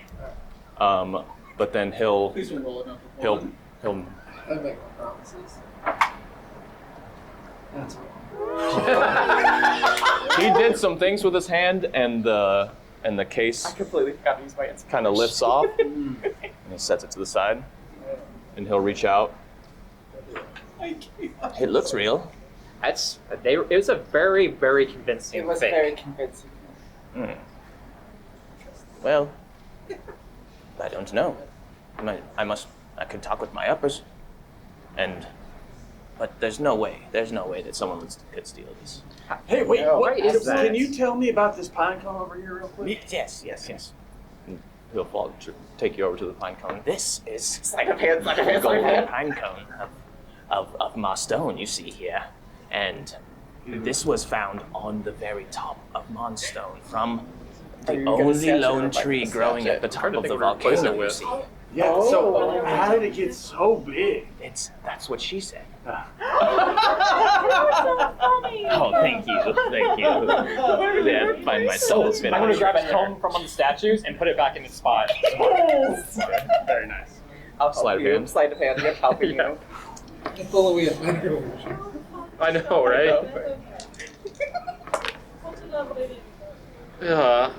But then Please don't roll enough. he'll I make no promises. That's all. he did some things with his hand, and the case completely forgot to use my answer. kind of lifts off, and he sets it to the side, and he'll reach out. It looks real. It was a very, very convincing It was fake. very convincing. Well, I don't know. I could talk with my uppers, but there's no way that someone could steal this. Hey, wait, what is is that? Can you tell me about this pine cone over here real quick? Yes. And he'll take you over to the pine cone. This is Sleight of hand. a golden pine cone of Marstone you see here, and this was found on the very top of Monstone from the you gonna only statue lone it like tree a growing at the statue? top of the I'm trying to think what to replace it volcano you with. see. Yeah, Oh. so how did it get so big? That's what she said. Funny. Oh, thank you. Yeah, I find myself I'm going to grab a helm from one of the statues and put it back in its spot. Very nice. I'll help Sleight of you. hand. Sleight of hand, yep, helping Yeah. you. If only we had better illusion. I know, right? What's another lady? Yeah.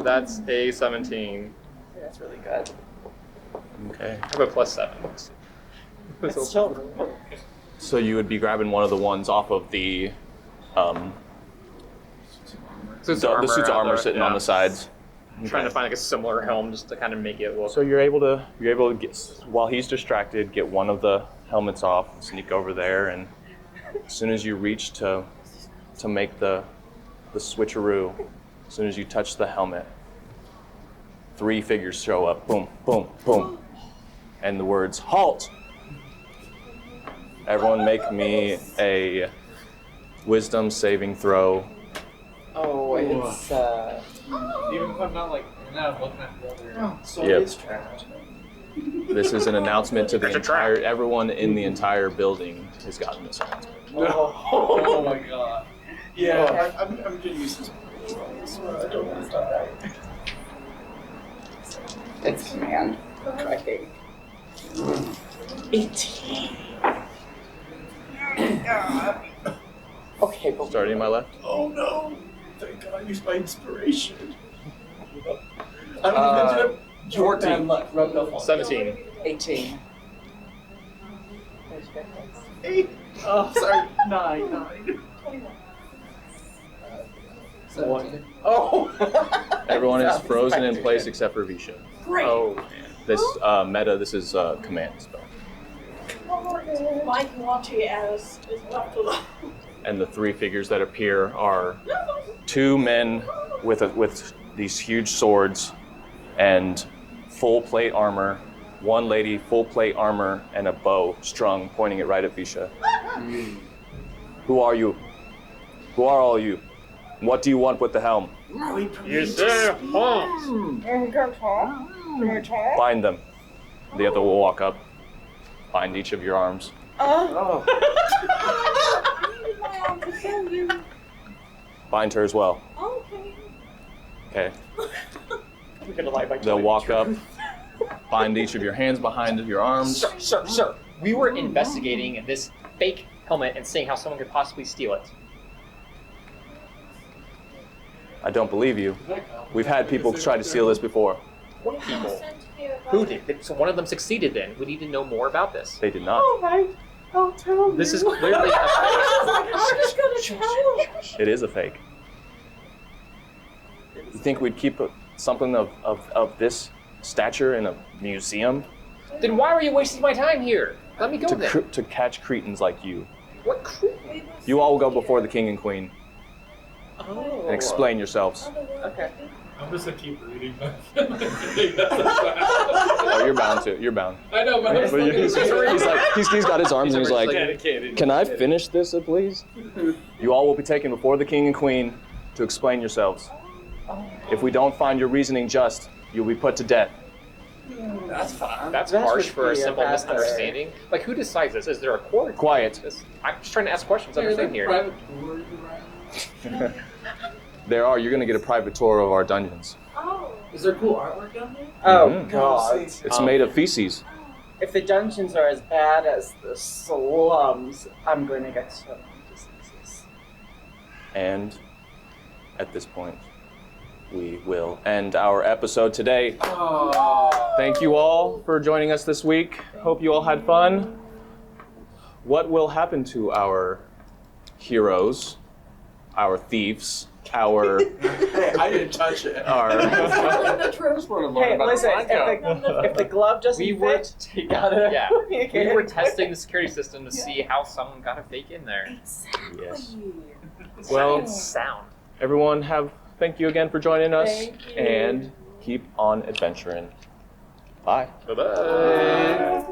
That's a 17. That's really good. Okay. I have a +7. It's still So you would be grabbing one of the ones off of the suits of armor sitting on the sides. I'm trying to find like a similar helm just to kind of make it look. So you're able to get, while he's distracted, get one of the helmets off, sneak over there, and as soon as you reach to make the switcheroo, as soon as you touch the helmet, 3 figures show up. Boom, boom, boom, and the words "Halt." Everyone, make me a wisdom saving throw. Oh, it's Even if I'm not like, I'm looking at the other. So Yep. it's trapped. This is an announcement to the entire everyone in the entire building has gotten this announcement. Oh my god. Yeah, I'm gonna use this. So I don't want to stop that. it's command, I think. 18. Okay, but Starting my left. Oh no! Thank God I used my inspiration. I don't even mention it. 14. Rub no fault. 17. 18. 8. Oh, sorry. 9. 17. Oh! Everyone is frozen in place except for Visha. Great. Oh, This meta. This is command spell, Mike Monty as is left alone. and the 3 figures that appear are 2 men with these huge swords and full plate armor. 1 lady, full plate armor, and a bow strung, pointing it right at Visha. Who are you? Who are all you? What do you want with the helm? you say, huh? Bind them. The other will walk up, bind each of your arms. Oh. Bind her as well. Okay. Okay. We're gonna lie by They'll walk up, bind each of your hands behind your arms. Sir, we were investigating this fake helmet and seeing how someone could possibly steal it. I don't believe you. We've had people try to steal this before. What people? Sent here by- Who did? So one of them succeeded then. We need to know more about this. They did not. Alright, I'll tell you. This is clearly a fake. I'm just gonna tell him. It is a fake. You think we'd keep something of this stature in a museum Then why were you wasting my time here? Let me go then. to catch cretins like you? What crew? You all go before the king and queen. Oh. and explain yourselves. Okay. I'm just gonna keep reading. Oh, you're bound to. You're bound. I know, but I'm just looking He's like, he's got his arms and he's like, dedicated. can I finish this, please? You all will be taken before the king and queen to explain yourselves. If we don't find your reasoning just, you'll be put to death. That's fine. That's That harsh would for a be a simple bad misunderstanding. Like, who decides this? Is there a court? Quiet. I'm just trying to ask questions. Understand here. Private tours around. There are. You're going to get a private tour of our dungeons. Oh. Is there cool artwork down there? Oh Mhm. God! It's made of feces. If the dungeons are as bad as the slums, I'm going to get so many diseases. And at this point, we will end our episode today. Thank you all for joining us this week. Hope you all had fun. What will happen to our heroes, our thieves, our... Hey, I didn't touch it. Hey, listen, if the glove doesn't fit, you gotta... Yeah. you We gotta- were testing the security system to see how someone got a fake in there. Exactly. Yes. Well, It's sound. everyone thank you again for joining us. Thank you. And keep on adventuring. Bye. Bye-bye.